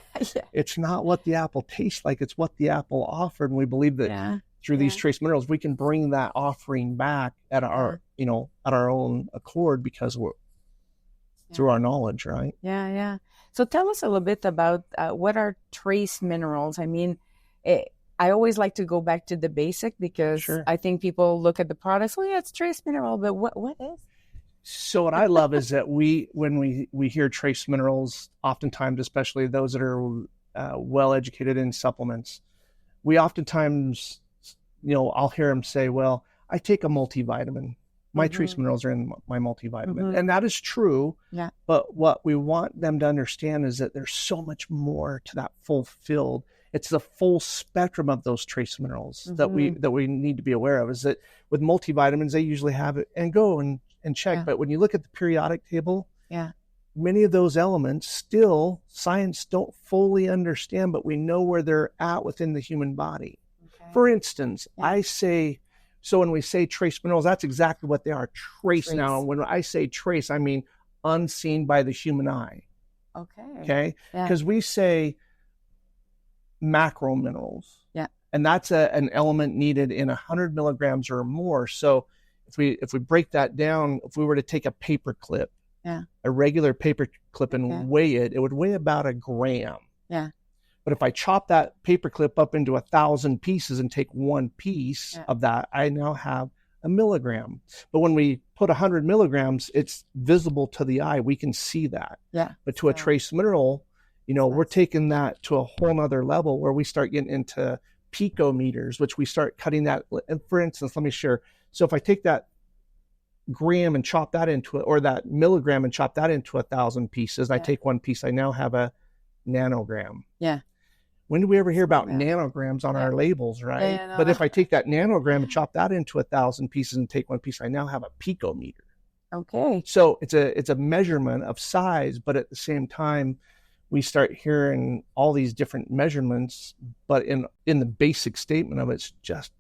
Speaker 9: It's not what the apple tastes like, it's what the apple offered. And we believe that through these trace minerals, we can bring that offering back at our, at our own accord, because we're through our knowledge, right?
Speaker 3: Yeah. So tell us a little bit about what are trace minerals. I mean, I always like to go back to the basic, because I think people look at the products, it's trace mineral, but what is?
Speaker 9: So what I love is that when we hear trace minerals, oftentimes, especially those that are well educated in supplements, we oftentimes, I'll hear them say, well, I take a multivitamin. My trace minerals are in my multivitamin. And that is true. Yeah. But what we want them to understand is that there's so much more to that fulfilled. It's the full spectrum of those trace minerals that we need to be aware of. Is that with multivitamins, they usually have it and go and check. But when you look at the periodic table, many of those elements still science don't fully understand, but we know where they're at within the human body. Okay. For instance, I say, so when we say trace minerals, that's exactly what they are. Trace. Now, when I say trace, I mean unseen by the human eye. Okay. Because we say macro minerals. Yeah. And that's an element needed in 100 milligrams or more. So if we break that down, if we were to take a paper clip, a regular paper clip, and weigh it, it would weigh about 1 gram. Yeah. But if I chop that paper clip up into 1,000 pieces and take one piece of that, I now have 1 milligram. But when we put 100 milligrams, it's visible to the eye. We can see that. Yeah. But to a trace mineral, we're taking that to a whole nother level where we start getting into picometers, which we start cutting that. And for instance, let me share. So if I take that gram and chop that into it, or that milligram and chop that into 1,000 pieces, I take one piece, I now have a nanogram.
Speaker 2: Yeah.
Speaker 9: When do we ever hear about nanograms on our labels, right?
Speaker 2: Yeah, no,
Speaker 9: but if I take that nanogram and chop that into 1,000 pieces and take one piece, I now have a picometer.
Speaker 2: Okay.
Speaker 9: So it's a measurement of size, but at the same time, we start hearing all these different measurements, but in the basic statement of it's just,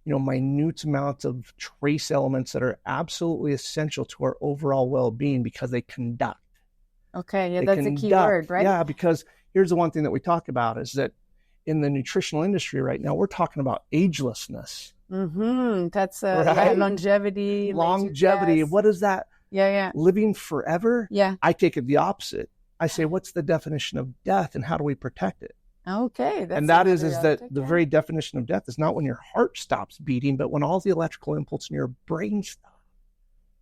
Speaker 9: minute amounts of trace elements that are absolutely essential to our overall well-being because they conduct.
Speaker 2: Okay, yeah, that's a key word, right?
Speaker 9: Yeah, because here's the one thing that we talk about is that in the nutritional industry right now, we're talking about agelessness.
Speaker 2: Mm-hmm. That's right? Longevity.
Speaker 9: Longevity. What is that?
Speaker 2: Yeah.
Speaker 9: Living forever?
Speaker 2: Yeah.
Speaker 9: I take it the opposite. I say, what's the definition of death and how do we protect it?
Speaker 2: Okay.
Speaker 9: And that is that the very definition of death is not when your heart stops beating, but when all the electrical impulse in your brain stop.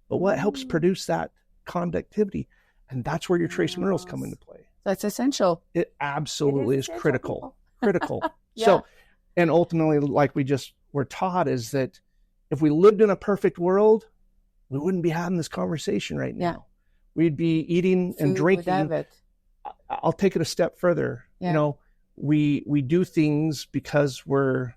Speaker 9: But what helps produce that conductivity? And that's where your trace minerals come into play.
Speaker 2: That's essential.
Speaker 9: It absolutely is critical. Critical.
Speaker 2: Yeah.
Speaker 9: So, and ultimately, like we just were taught, is that if we lived in a perfect world, we wouldn't be having this conversation right now.
Speaker 2: Yeah.
Speaker 9: We'd be eating and drinking. I'll take it a step further.
Speaker 2: Yeah.
Speaker 9: We do things because we're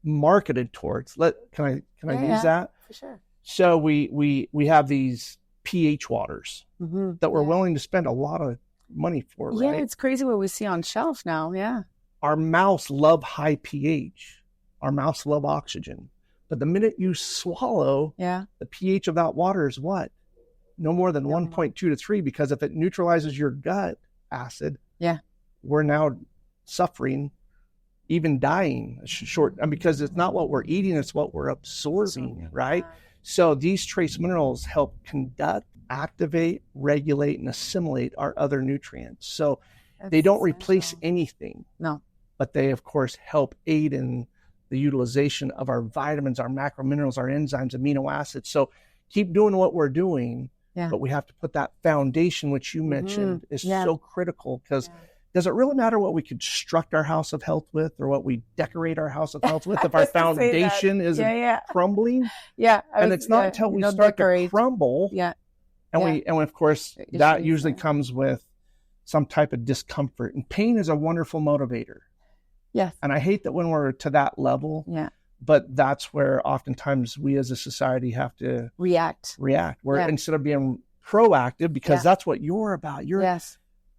Speaker 9: marketed towards. Can I use that?
Speaker 2: For sure.
Speaker 9: So we have these pH waters that we're willing to spend a lot of money for, right?
Speaker 2: Yeah, it's crazy what we see on shelf now. Yeah.
Speaker 9: Our mouths love high pH. Our mouths love oxygen. But the minute you swallow, the pH of that water is what? No more than 1.2 to 3, because if it neutralizes your gut acid, we're now suffering, even dying because it's not what we're eating, it's what we're absorbing, right? So these trace minerals help conduct, activate, regulate, and assimilate our other nutrients. So they don't replace anything.
Speaker 2: No.
Speaker 9: But they, of course, help aid in the utilization of our vitamins, our macrominerals, our enzymes, amino acids. So keep doing what we're doing, but we have to put that foundation, which you mentioned, is so critical, because does it really matter what we construct our house of health with or what we decorate our house of health with if our foundation is crumbling?
Speaker 2: Yeah.
Speaker 9: And it's not until we start to crumble.
Speaker 2: Yeah.
Speaker 9: And of course, that usually comes with some type of discomfort. And pain is a wonderful motivator.
Speaker 2: Yes.
Speaker 9: And I hate that when we're to that level.
Speaker 2: Yeah.
Speaker 9: But that's where oftentimes we as a society have to
Speaker 2: react.
Speaker 9: Where instead of being proactive, because that's what you're about.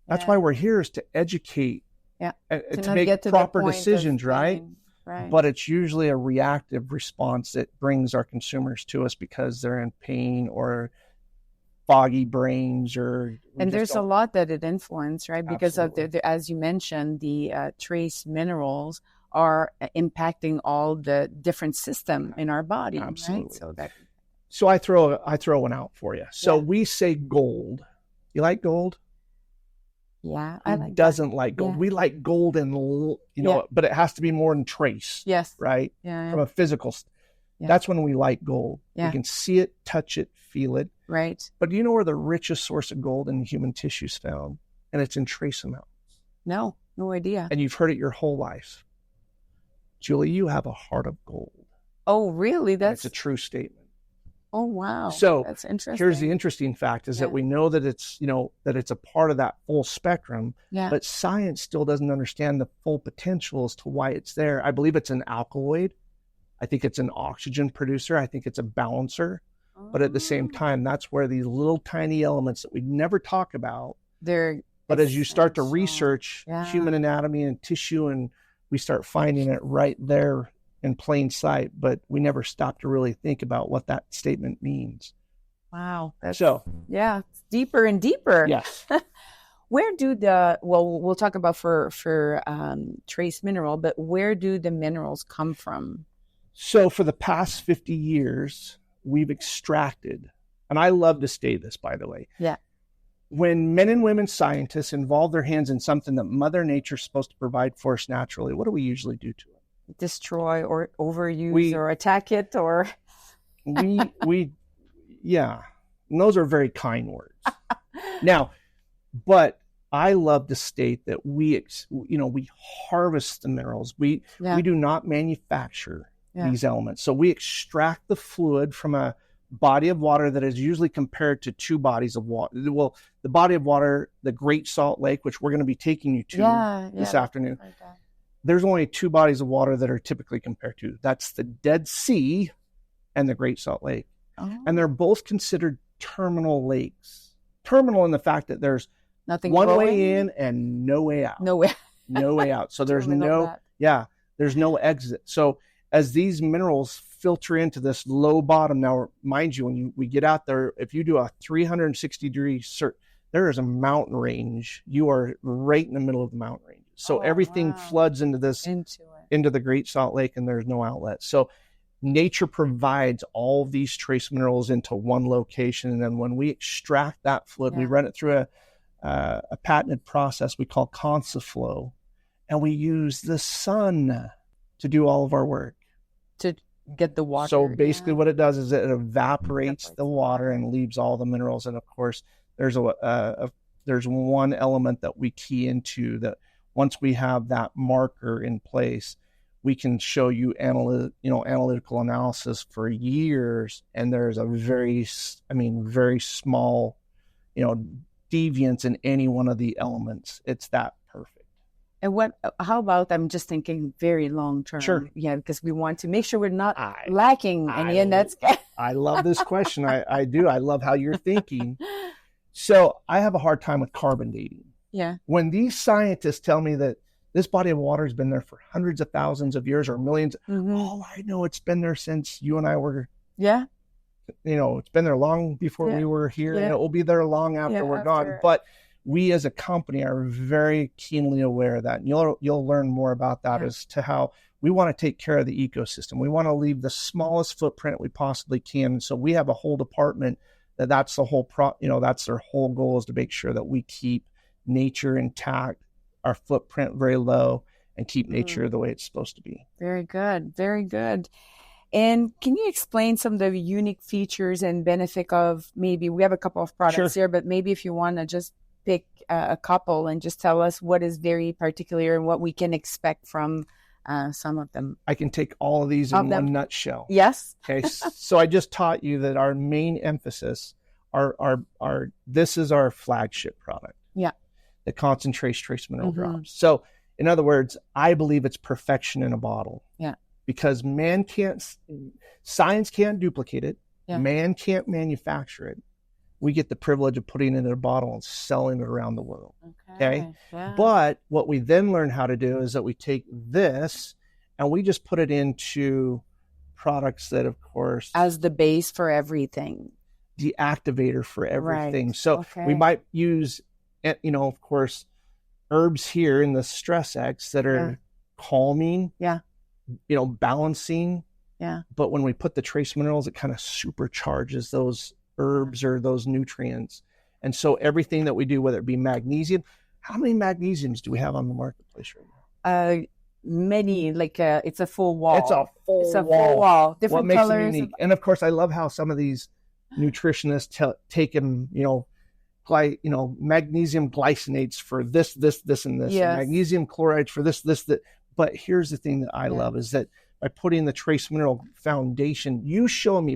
Speaker 9: That's why we're here, is to educate and to make proper decisions, right?
Speaker 2: Right.
Speaker 9: But it's usually a reactive response that brings our consumers to us because they're in pain or foggy brains,
Speaker 2: and there's a lot that it influences, right? Because of as you mentioned, the trace minerals are impacting all the different system in our body.
Speaker 9: Absolutely.
Speaker 2: Right?
Speaker 9: So I throw one out for you. So we say gold. You like gold?
Speaker 2: Yeah,
Speaker 9: Who doesn't like gold? We like gold, and but it has to be more than trace.
Speaker 2: Yes.
Speaker 9: Right.
Speaker 2: Yeah.
Speaker 9: From a physical. That's when we like gold. We can see it, touch it, feel it.
Speaker 2: Right.
Speaker 9: But do you know where the richest source of gold in human tissue is found? And it's in trace amounts.
Speaker 2: No idea.
Speaker 9: And you've heard it your whole life. Julie, you have a heart of gold.
Speaker 2: Oh, really? That's
Speaker 9: a true statement.
Speaker 2: Oh, wow.
Speaker 9: So
Speaker 2: that's interesting.
Speaker 9: Here's the interesting fact is that we know that it's, that it's a part of that full spectrum, but science still doesn't understand the full potential as to why it's there. I believe it's an alkaloid. I think it's an oxygen producer. I think it's a balancer. But at the same time, that's where these little tiny elements that we never talk about, but as you start to research human anatomy and tissue, and we start finding it right there in plain sight, but we never stop to really think about what that statement means.
Speaker 2: Wow.
Speaker 9: It's
Speaker 2: deeper and deeper.
Speaker 9: Yes.
Speaker 2: Where do we'll talk about for trace mineral, but where do the minerals come from?
Speaker 9: So for the past 50 years, we've extracted, and I love to state this, by the way.
Speaker 2: Yeah.
Speaker 9: When men and women scientists involve their hands in something that Mother Nature's supposed to provide for us naturally, what do we usually do to it?
Speaker 2: Destroy or overuse or attack it, or
Speaker 9: and those are very kind words. Now, but I love to state that we harvest the minerals. We do not manufacture these elements. So we extract the fluid from a body of water that is usually compared to two bodies of water. Well, the body of water, the Great Salt Lake, which we're going to be taking you to this afternoon, there's only two bodies of water that are typically compared to. That's the Dead Sea and the Great Salt Lake. Oh. And they're both considered terminal lakes. Terminal in the fact that there's nothing one way in and no way out. No way out. So there's there's no exit. So as these minerals filter into this low bottom, now mind you, when we get out there, if you do a 360-degree search, there is a mountain range. You are right in the middle of the mountain range. So everything floods into the Great Salt Lake, and there's no outlet. So nature provides all of these trace minerals into one location, and then when we extract that fluid, we run it through a patented process we call ConsaFlow, and we use the sun to do all of our work.
Speaker 3: To get the water.
Speaker 9: So basically what it does is it evaporates the water and leaves all the minerals. And of course, there's there's one element that we key into that once we have that marker in place, we can show you analytical analysis for years. And there's a very small, deviance in any one of the elements. It's that perfect.
Speaker 3: And how about, I'm just thinking very long term.
Speaker 9: Sure.
Speaker 3: Yeah, because we want to make sure we're not lacking any. And that's.
Speaker 9: I love this question. I do. I love how you're thinking. So I have a hard time with carbon dating.
Speaker 3: Yeah.
Speaker 9: When these scientists tell me that this body of water has been there for hundreds of thousands of years or millions, all I know, it's been there since you and I were.
Speaker 3: Yeah.
Speaker 9: It's been there long before we were here, and it will be there long after we're gone. But we as a company are very keenly aware of that. And you'll learn more about that as to how we want to take care of the ecosystem. We want to leave the smallest footprint we possibly can. So we have a whole department that's the whole that's their whole goal, is to make sure that we keep nature intact, our footprint very low, and keep nature the way it's supposed to be.
Speaker 3: Very good. Very good. And can you explain some of the unique features and benefit of, maybe we have a couple of products here, but maybe if you want to just pick a couple and just tell us what is very particular and what we can expect from some of them.
Speaker 9: I can take all of these in one nutshell.
Speaker 3: Yes.
Speaker 9: Okay. So I just taught you that our main emphasis, this is our flagship product.
Speaker 3: Yeah.
Speaker 9: The concentrate trace mineral drops. So in other words, I believe it's perfection in a bottle.
Speaker 3: Yeah.
Speaker 9: Because science can't duplicate it.
Speaker 3: Yeah.
Speaker 9: Man can't manufacture it. We get the privilege of putting it in a bottle and selling it around the world. Okay. Yeah. But what we then learn how to do is that we take this and we just put it into products that, of course,
Speaker 3: as the base for everything,
Speaker 9: the activator for everything. Right. So we might use, of course, herbs here in the Stress X that are calming.
Speaker 3: Yeah.
Speaker 9: Balancing.
Speaker 3: Yeah.
Speaker 9: But when we put the trace minerals, it kind of supercharges those herbs or those nutrients. And so everything that we do, whether it be magnesium, how many magnesiums do we have on the marketplace right now?
Speaker 3: Many, it's a full wall.
Speaker 9: It's a full
Speaker 3: wall. Different
Speaker 9: what makes
Speaker 3: colors.
Speaker 9: it unique. And of course, I love how some of these nutritionists take them, magnesium glycinates for this, and this,
Speaker 3: yes.
Speaker 9: and magnesium chlorides for this, that. But here's the thing that I love is that by putting the trace mineral foundation, you show me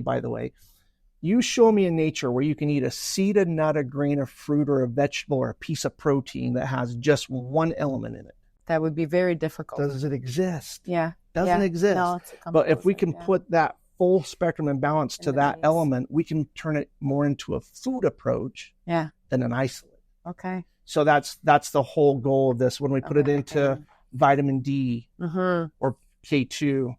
Speaker 9: in nature where you can eat a seed, a nut, a grain, a fruit, or a vegetable, or a piece of protein that has just one element in it.
Speaker 3: That would be very difficult.
Speaker 9: Does it exist?
Speaker 3: Yeah.
Speaker 9: Doesn't exist.
Speaker 3: No,
Speaker 9: but if we can put that full spectrum and balance to that element, we can turn it more into a food approach than an isolate.
Speaker 3: Okay.
Speaker 9: So that's the whole goal of this. When we put it into vitamin D or K2,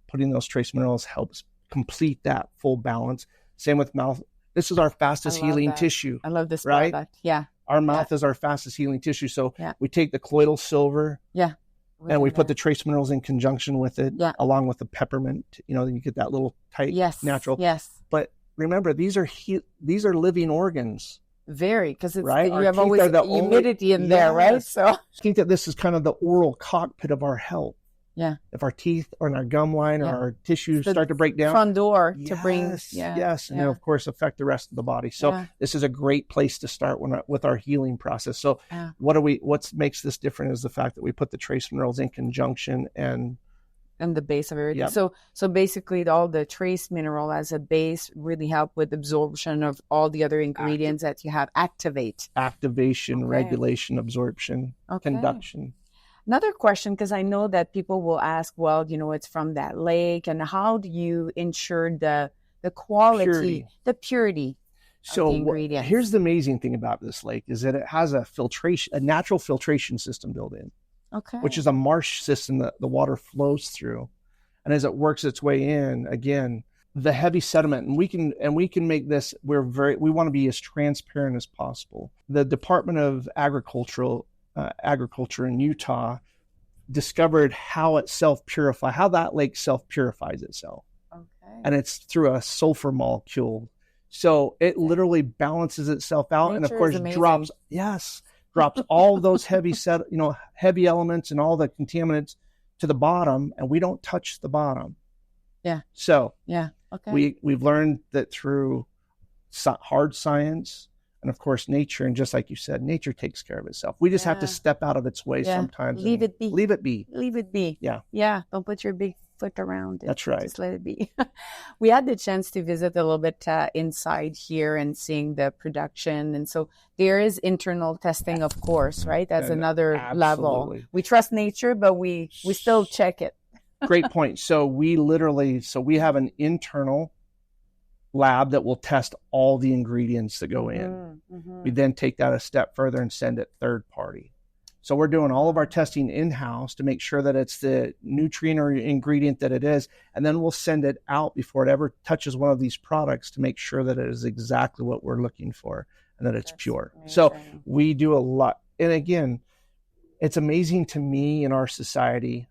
Speaker 9: putting those trace minerals helps complete that full balance. Same with mouth. This is our fastest healing tissue.
Speaker 3: I love this
Speaker 9: right?
Speaker 3: product. Yeah.
Speaker 9: Our mouth is our fastest healing tissue. So we take the colloidal silver and we put the trace minerals in conjunction with it, along with the peppermint. Then you get that little tight, natural.
Speaker 3: Yes.
Speaker 9: But remember, these are living organs.
Speaker 3: Very, because it's
Speaker 9: right?
Speaker 3: you have always humidity in there, right? So
Speaker 9: I think that this is kind of the oral cockpit of our health.
Speaker 2: Yeah.
Speaker 9: If our teeth or our gum line or our tissues start to break down.
Speaker 3: Front door
Speaker 9: yes,
Speaker 3: to bring.
Speaker 9: Yes. And then, of course, affect the rest of the body. So this is a great place to start with our healing process. So what makes this different is the fact that we put the trace minerals in conjunction and
Speaker 3: the base of everything.
Speaker 9: Yep.
Speaker 3: So basically all the trace mineral as a base really help with absorption of all the other ingredients that you have.
Speaker 9: Activation, regulation, absorption, conduction.
Speaker 3: Another question, because I know that people will ask, well, it's from that lake, and how do you ensure the quality, the purity of the ingredients?
Speaker 9: Here's the amazing thing about this lake is that it has a natural filtration system built in.
Speaker 3: Okay.
Speaker 9: Which is a marsh system that the water flows through. And as it works its way in, again, the heavy sediment, and we can make this, we want to be as transparent as possible. The Department of Agriculture in Utah discovered how that lake self-purifies itself. Okay. And it's through a sulfur molecule. So it literally balances itself out.
Speaker 3: Nature
Speaker 9: and of course drops all those heavy elements and all the contaminants to the bottom, and we don't touch the bottom.
Speaker 3: Yeah.
Speaker 9: So
Speaker 3: okay.
Speaker 9: We've learned that through hard science and of course nature, and just like you said, nature takes care of itself. We just have to step out of its way sometimes.
Speaker 3: Leave it be.
Speaker 9: Leave it be.
Speaker 3: Leave it be.
Speaker 9: Yeah.
Speaker 3: Yeah. Don't put your big foot around it.
Speaker 9: That's right.
Speaker 3: Just let it be. We had the chance to visit a little bit inside here and seeing the production. And so there is internal testing, of course, right? That's another level. We trust nature, but we still check it.
Speaker 9: Great point. So we have an internal lab that will test all the ingredients that go in. Mm-hmm. We then take that a step further and send it third party. So we're doing all of our testing in-house to make sure that it's the nutrient or ingredient that it is, and then we'll send it out before it ever touches one of these products to make sure that it is exactly what we're looking for and that it's pure. Amazing. So we do a lot. And again, it's amazing to me in our society,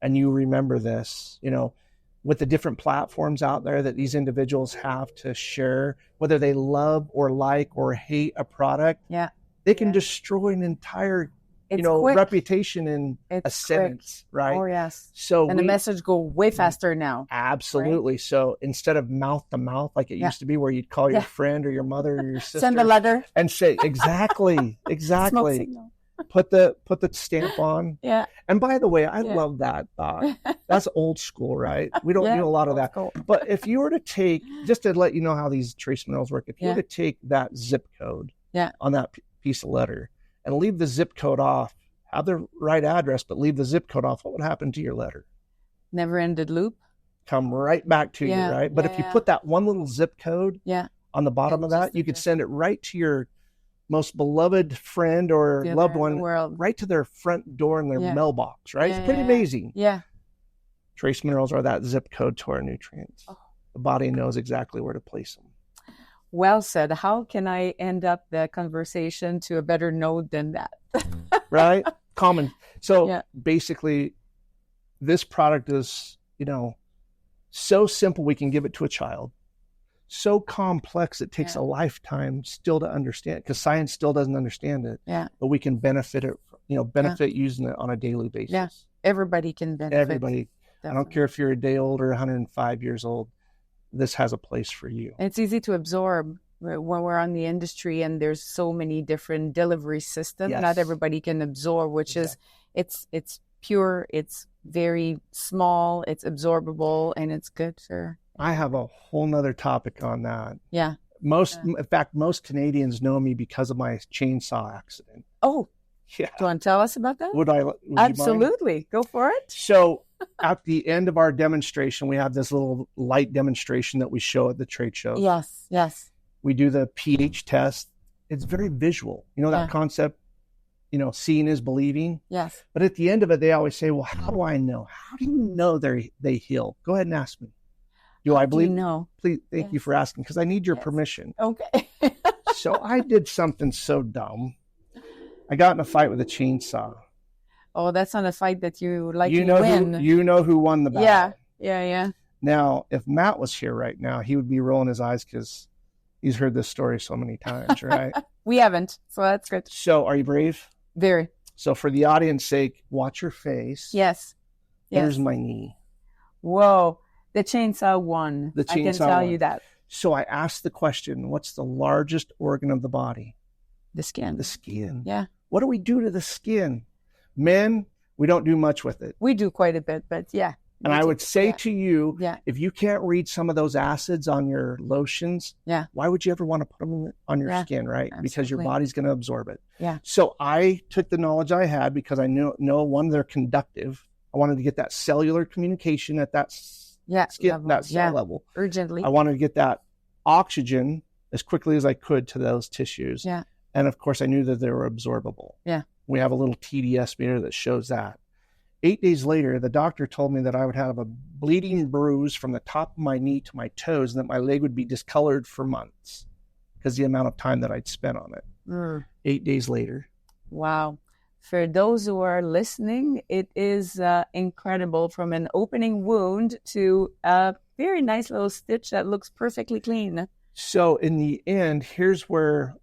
Speaker 9: and you remember this, with the different platforms out there that these individuals have to share, whether they love or like or hate a product, they can destroy an entire reputation in a sentence, right?
Speaker 3: Oh, yes.
Speaker 9: So
Speaker 3: the message go way faster now.
Speaker 9: Absolutely. Right? So instead of mouth to mouth, like it used to be where you'd call your friend or your mother or your sister.
Speaker 3: Send a letter.
Speaker 9: And say, exactly.
Speaker 3: Smoke signal.
Speaker 9: Put the stamp on.
Speaker 3: Yeah.
Speaker 9: And by the way, I love that thought. That's old school, right? We don't do a lot of that. School. But if you were to take, just to let you know how these trace minerals work, if you were to take that zip code on that piece of letter and leave the zip code off, have the right address, but leave the zip code off, what would happen to your letter?
Speaker 3: Never ended loop.
Speaker 9: Come right back to you, right? But if you put that one little zip code on the bottom of that, you could send it right to your most beloved friend or loved one, right to their front door in their mailbox, right? It's pretty amazing.
Speaker 3: Yeah.
Speaker 9: Trace minerals are that zip code to our nutrients. Oh. The body knows exactly where to place them.
Speaker 3: Well said. How can I end up the conversation to a better note than that?
Speaker 9: Right? Common. So basically, this product is, so simple we can give it to a child. So complex it takes a lifetime still to understand, because science still doesn't understand it.
Speaker 3: Yeah.
Speaker 9: But we can benefit using it on a daily basis.
Speaker 3: Yeah. Everybody can benefit.
Speaker 9: Everybody. Definitely. I don't care if you're a day old or 105 years old. This has a place for you.
Speaker 3: It's easy to absorb when we're on the industry and there's so many different delivery systems. Yes. Not everybody can absorb, which is, it's pure, it's very small, it's absorbable, and it's good for.
Speaker 9: I have a whole nother topic on that.
Speaker 3: Yeah.
Speaker 9: In fact, most Canadians know me because of my chainsaw accident.
Speaker 3: Oh,
Speaker 9: yeah.
Speaker 3: Do you want to tell us about that?
Speaker 9: Would
Speaker 3: Absolutely. Go for it.
Speaker 9: So at the end of our demonstration, we have this little light demonstration that we show at the trade shows.
Speaker 3: Yes, yes.
Speaker 9: We do the pH test. It's very visual. That concept, seeing is believing.
Speaker 3: Yes.
Speaker 9: But at the end of it, they always say, well, how do I know? How do you know they heal? Go ahead and ask me. Do I believe?
Speaker 3: No.
Speaker 9: Please, thank you for asking, because I need your permission.
Speaker 3: Okay.
Speaker 9: So I did something so dumb. I got in a fight with a chainsaw.
Speaker 3: Oh, that's not a fight that you like to win.
Speaker 9: You know who won the battle.
Speaker 3: Yeah.
Speaker 9: Now, if Matt was here right now, he would be rolling his eyes because he's heard this story so many times, right?
Speaker 3: We haven't, so that's good.
Speaker 9: So are you brave?
Speaker 3: Very.
Speaker 9: So for the audience's sake, watch your face.
Speaker 3: Yes.
Speaker 9: Here's my knee.
Speaker 3: Whoa. The chainsaw won.
Speaker 9: The chainsaw
Speaker 3: I can tell
Speaker 9: won.
Speaker 3: you that.
Speaker 9: So I asked the question, what's the largest organ of the body?
Speaker 3: The skin.
Speaker 9: The skin.
Speaker 3: Yeah.
Speaker 9: What do we do to the skin? Men, we don't do much with it.
Speaker 3: We do quite a bit, but yeah.
Speaker 9: And I would say to you, if you can't read some of those acids on your lotions, why would you ever want to put them on your skin, right?
Speaker 3: Absolutely.
Speaker 9: Because your body's going to absorb it.
Speaker 3: Yeah.
Speaker 9: So I took the knowledge I had because I know one, they're conductive. I wanted to get that cellular communication at that skin,
Speaker 3: level.
Speaker 9: that cell level.
Speaker 3: Urgently.
Speaker 9: I wanted to get that oxygen as quickly as I could to those tissues.
Speaker 3: Yeah.
Speaker 9: And of course, I knew that they were absorbable.
Speaker 3: Yeah.
Speaker 9: We have a little TDS meter that shows that. 8 days later, the doctor told me that I would have a bleeding bruise from the top of my knee to my toes and that my leg would be discolored for months because the amount of time that I'd spent on it. 8 days later.
Speaker 3: Wow. For those who are listening, it is incredible, from an opening wound to a very nice little stitch that looks perfectly clean.
Speaker 9: So in the end, here's where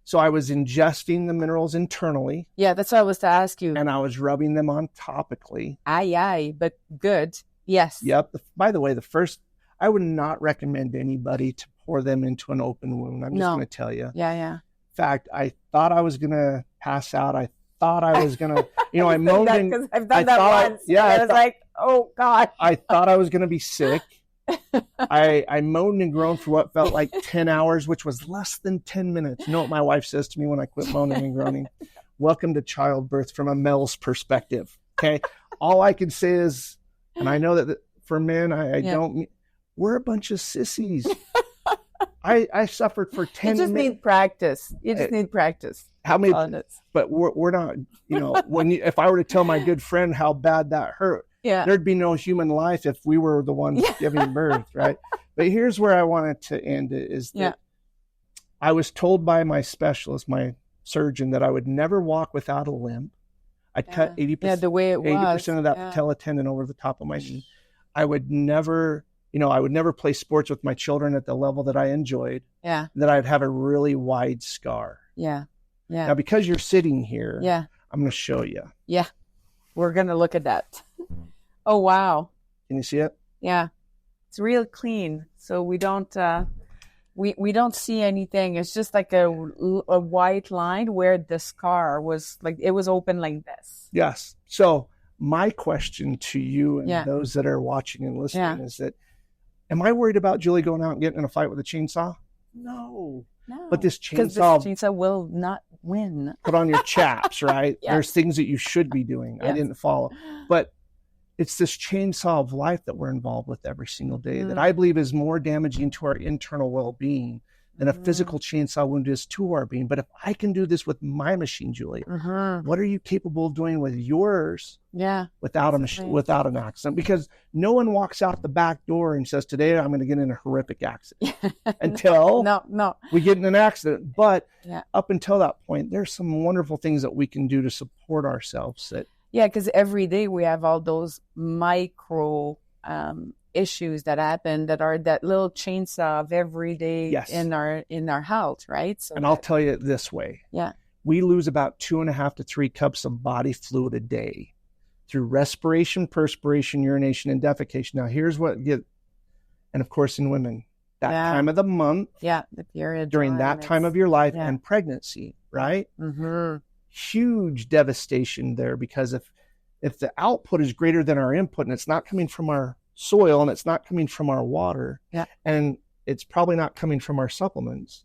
Speaker 9: so I was ingesting the minerals internally.
Speaker 3: Yeah, that's what I was to ask you.
Speaker 9: And I was rubbing them on topically.
Speaker 3: Aye, but good. Yes.
Speaker 9: Yep. By the way, I would not recommend anybody to pour them into an open wound. I'm just going to tell you.
Speaker 3: Yeah.
Speaker 9: In fact, I thought I was going to pass out. I thought I was going to, I moaned.
Speaker 3: Because I've done that once. Yeah. I was like, oh God.
Speaker 9: I thought I was going to be sick. I moaned and groaned for what felt like 10 hours, which was less than 10 minutes. You know what my wife says to me when I quit moaning and groaning? Welcome to childbirth from a male's perspective. Okay. All I can say is, and I know that for men, I don't, we're a bunch of sissies. I suffered for 10 minutes.
Speaker 3: You just need practice. You just need practice.
Speaker 9: How many, but we're not, if I were to tell my good friend how bad that hurt, there'd be no human life if we were the ones giving birth, right? But here's where I wanted to end it is that I was told by my specialist, my surgeon, that I would never walk without a limp. I'd cut 80%,
Speaker 3: the way it was.
Speaker 9: 80% of that patella tendon over the top of my knee. I would never, I would never play sports with my children at the level that I enjoyed.
Speaker 3: Yeah.
Speaker 9: That I'd have a really wide scar.
Speaker 3: Yeah.
Speaker 9: Now, because you're sitting here, I'm going to show you.
Speaker 3: Yeah. We're going to look at that. Oh, wow.
Speaker 9: Can you see it?
Speaker 3: Yeah. It's real clean. So we don't we don't see anything. It's just like a white line where the scar was, like, it was open like this.
Speaker 9: Yes. So my question to you and those that are watching and listening is that, am I worried about Julie going out and getting in a fight with a chainsaw? No. But this chainsaw
Speaker 3: will not win.
Speaker 9: Put on your chaps, right? There's things that you should be doing. I didn't follow. But it's this chainsaw of life that we're involved with every single day that I believe is more damaging to our internal well-being than a physical chainsaw wound is to our being. But if I can do this with my machine, Julie, what are you capable of doing with yours without a machine, without an accident? Because no one walks out the back door and says, today I'm going to get in a horrific accident until we get in an accident. But up until that point, there's some wonderful things that we can do to support ourselves.
Speaker 3: Because every day we have all those micro issues that happen that are that little chainsaw of every day in our health, right? So
Speaker 9: I'll tell you it this way. We lose about 2.5 to 3 cups of body fluid a day through respiration, perspiration, urination, and defecation. Now, here's what and of course in women, that time of the month,
Speaker 3: the period
Speaker 9: during that time of your life and pregnancy, right? Huge devastation there, because if the output is greater than our input and it's not coming from our soil and it's not coming from our water and it's probably not coming from our supplements,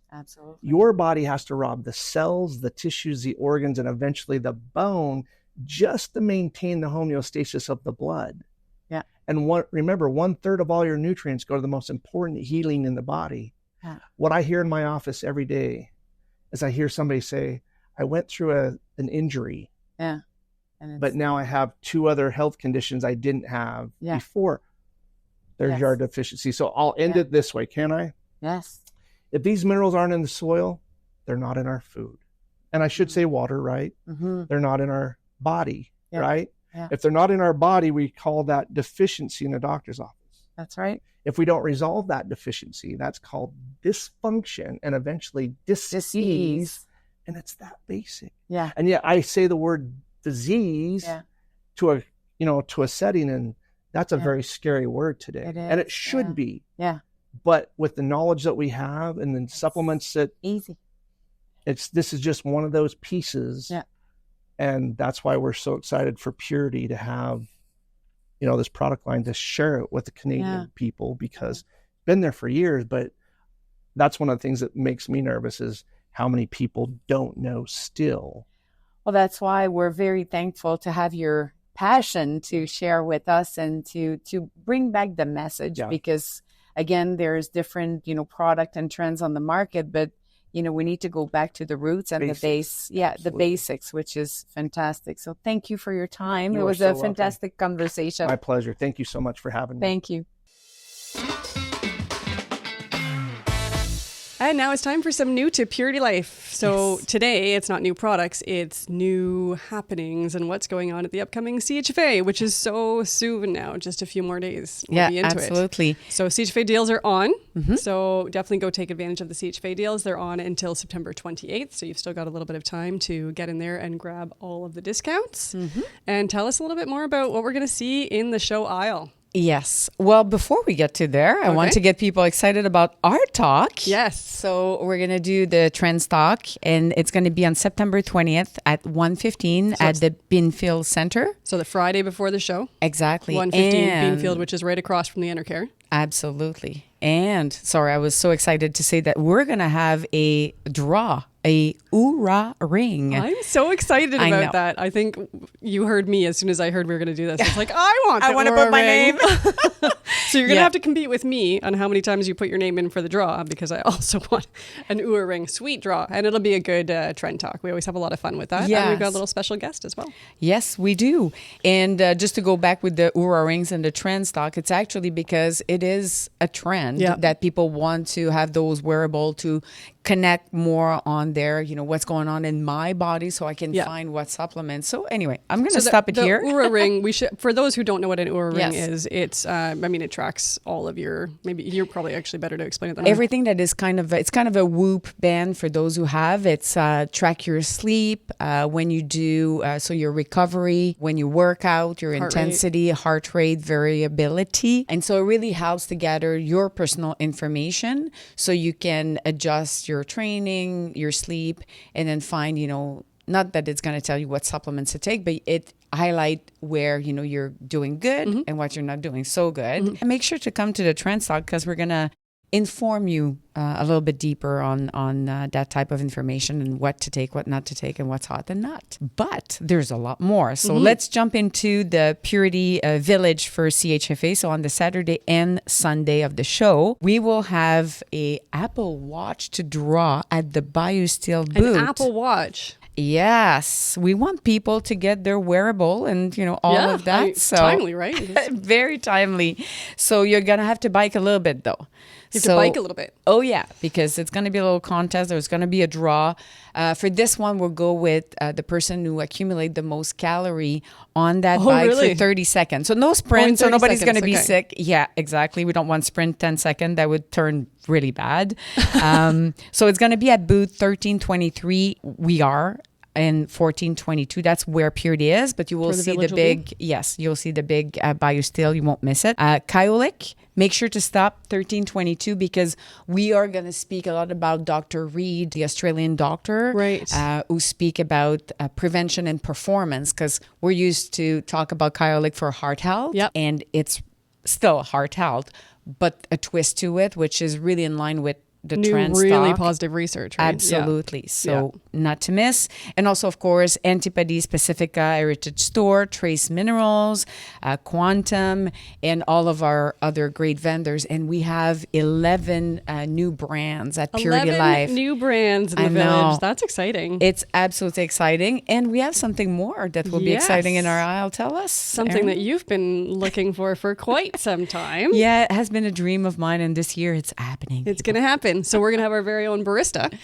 Speaker 9: your body has to rob the cells, the tissues, the organs, and eventually the bone just to maintain the homeostasis of the blood. And remember, 1/3 of all your nutrients go to the most important healing in the body. What I hear in my office every day is I hear somebody say, I went through an injury, but now I have 2 other health conditions I didn't have before. There's your deficiency. So I'll end it this way, can I?
Speaker 3: Yes.
Speaker 9: If these minerals aren't in the soil, they're not in our food. And I should say water, right? They're not in our body, right? If they're not in our body, we call that deficiency in a doctor's office.
Speaker 3: That's right.
Speaker 9: If we don't resolve that deficiency, that's called dysfunction and eventually disease. And it's that basic. And yet I say the word disease to to a setting, and that's a very scary word today. And it should be.
Speaker 3: Yeah.
Speaker 9: But with the knowledge that we have and then supplements that
Speaker 3: easy.
Speaker 9: This is just one of those pieces.
Speaker 3: Yeah.
Speaker 9: And that's why we're so excited for Purity to have, this product line to share it with the Canadian people, because it's been there for years, but that's one of the things that makes me nervous is how many people don't know still.
Speaker 3: Well, that's why we're very thankful to have your passion to share with us and to bring back the message, because again, there's different, product and trends on the market, but we need to go back to the roots and the base. Yeah, absolutely. The basics, which is fantastic. So thank you for your time. It was a fantastic conversation.
Speaker 9: My pleasure. Thank you so much for having me.
Speaker 3: Thank you.
Speaker 1: And now it's time for some new to Purity Life. So today it's not new products, it's new happenings and what's going on at the upcoming CHFA, which is so soon now, just a few more days. We'll be into
Speaker 2: absolutely.
Speaker 1: It. So CHFA deals are on. So definitely go take advantage of the CHFA deals. They're on until September 28th. So you've still got a little bit of time to get in there and grab all of the discounts. And tell us a little bit more about what we're going to see in the show aisle.
Speaker 2: Yes. Well, before we get to there, I want to get people excited about our talk.
Speaker 1: Yes.
Speaker 2: So we're going to do the Trends Talk, and it's going to be on September 20th at 1:15 at the Binfield Center.
Speaker 1: So the Friday before the show.
Speaker 2: Exactly.
Speaker 1: 1:15 Binfield, which is right across from the Enercare.
Speaker 2: Absolutely. And sorry, I was so excited to say that we're going to have a draw, a Oura ring.
Speaker 1: I'm so excited about that. I think you heard me as soon as I heard we were going to do this. It's like, I want to
Speaker 2: put my name.
Speaker 1: So you're going to have to compete with me on how many times you put your name in for the draw, because I also want an Oura ring sweet draw. And it'll be a good trend talk. We always have a lot of fun with that.
Speaker 2: Yes.
Speaker 1: And we've got a little special guest as well.
Speaker 2: Yes, we do. And just to go back with the Oura rings and the Trends Talk, it's actually because it is a trend that people want to have those wearable to connect more on their, what's going on in my body, so I can find what supplements. So anyway, I'm going to stop it here.
Speaker 1: The Oura ring, we should, for those who don't know what an Oura ring is, it's, it tracks all of your, maybe you're probably actually better to explain it than
Speaker 2: everything that is it's kind of a Whoop band for those who have. It's track your sleep, when you do, so your recovery, when you work out, your intensity, heart rate variability. And so it really helps to gather your personal information so you can adjust your training, your sleep, and then find, not that it's going to tell you what supplements to take, but it highlight where, you're doing good and what you're not doing so good. And make sure to come to the Trends Talk, because we're going to inform you a little bit deeper on that type of information and what to take, what not to take, and what's hot and not. But there's a lot more. So let's jump into the Purity Village for CHFA. So on the Saturday and Sunday of the show, we will have a Apple Watch to draw at the BioSteel booth.
Speaker 1: An Apple Watch.
Speaker 2: Yes, we want people to get their wearable and, all of that. So
Speaker 1: timely, right?
Speaker 2: Very timely. So you're going to have to bike a little bit, though.
Speaker 1: You have to bike a little bit.
Speaker 2: Oh, yeah, because it's going to be a little contest. There's going to be a draw. For this one, we'll go with the person who accumulates the most calorie on that bike for 30 seconds. So no sprint, so nobody's going to be sick. Yeah, exactly. We don't want sprint 10 seconds. That would turn really bad. So it's going to be at booth 1323. We are in 1422. That's where Purity is, but you will see the big, you'll see the big BioSteel. You won't miss it. Kyolic, make sure to stop 1322, because we are going to speak a lot about Dr. Reed, the Australian doctor, who speak about prevention and performance, because we're used to talk about Kyolic for heart health, and it's still heart health, but a twist to it, which is really in line with the Trends
Speaker 1: really
Speaker 2: Talk.
Speaker 1: Positive research, right?
Speaker 2: Absolutely. So not to miss. And also, of course, Antipodis Pacifica, Heritage Store, Trace Minerals, Quantum, and all of our other great vendors. And we have 11 new brands at Purity Life.
Speaker 1: 11 new brands in the village. That's exciting.
Speaker 2: It's absolutely exciting. And we have something more that will be exciting in our aisle. Tell us.
Speaker 1: Something
Speaker 2: Erin?
Speaker 1: that you've been looking for quite some time.
Speaker 2: Yeah, it has been a dream of mine. And this year it's happening.
Speaker 1: It's going to happen. So we're going to have our very own barista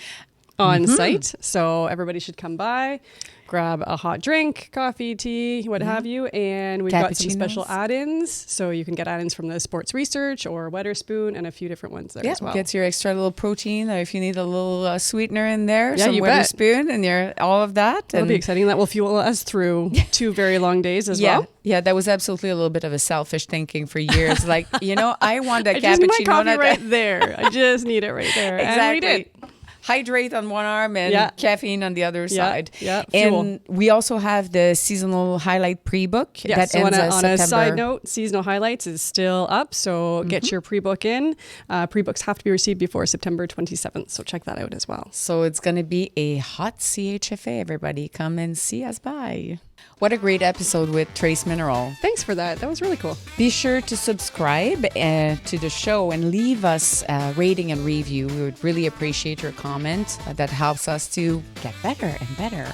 Speaker 1: on site. So everybody should come by, grab a hot drink, coffee, tea, what have you. And we've got some special add-ins. So you can get add-ins from the Sports Research or Weatherspoon and a few different ones there as well.
Speaker 2: Gets your extra little protein, or if you need a little sweetener in there,
Speaker 1: Yeah,
Speaker 2: some
Speaker 1: you
Speaker 2: Weatherspoon and all of that.
Speaker 1: That'll be exciting. That will fuel us through 2 very long days as well.
Speaker 2: Yeah, that was absolutely a little bit of a selfish thinking for years. Like, I want a
Speaker 1: I
Speaker 2: cappuccino.
Speaker 1: just need my coffee right there. I just need it right there.
Speaker 2: Exactly.
Speaker 1: And we did.
Speaker 2: Hydrate on one arm and caffeine on the other side.
Speaker 1: Yeah,
Speaker 2: and we also have the seasonal highlight pre-book that ends
Speaker 1: on
Speaker 2: September.
Speaker 1: a side note, seasonal highlights is still up, so get your pre-book in. Pre-books have to be received before September 27th, so check that out as well.
Speaker 2: So it's going to be a hot CHFA, everybody. Come and see us by. What a great episode with Trace Mineral.
Speaker 1: Thanks for that. That was really cool.
Speaker 2: Be sure to subscribe to the show and leave us a rating and review. We would really appreciate your comment. That helps us to get better and better.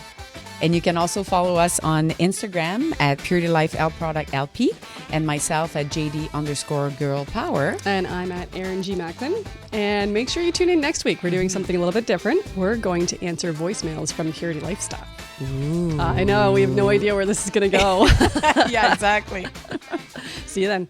Speaker 2: And you can also follow us on Instagram at Purity Life L Product LP and myself at JD_Girl Power.
Speaker 1: And I'm at Erin G. Macklin. And make sure you tune in next week. We're doing something a little bit different. We're going to answer voicemails from Purity Life staff.
Speaker 2: Ooh.
Speaker 1: I know. We have no idea where this is going to go.
Speaker 2: Yeah, exactly.
Speaker 1: See you then.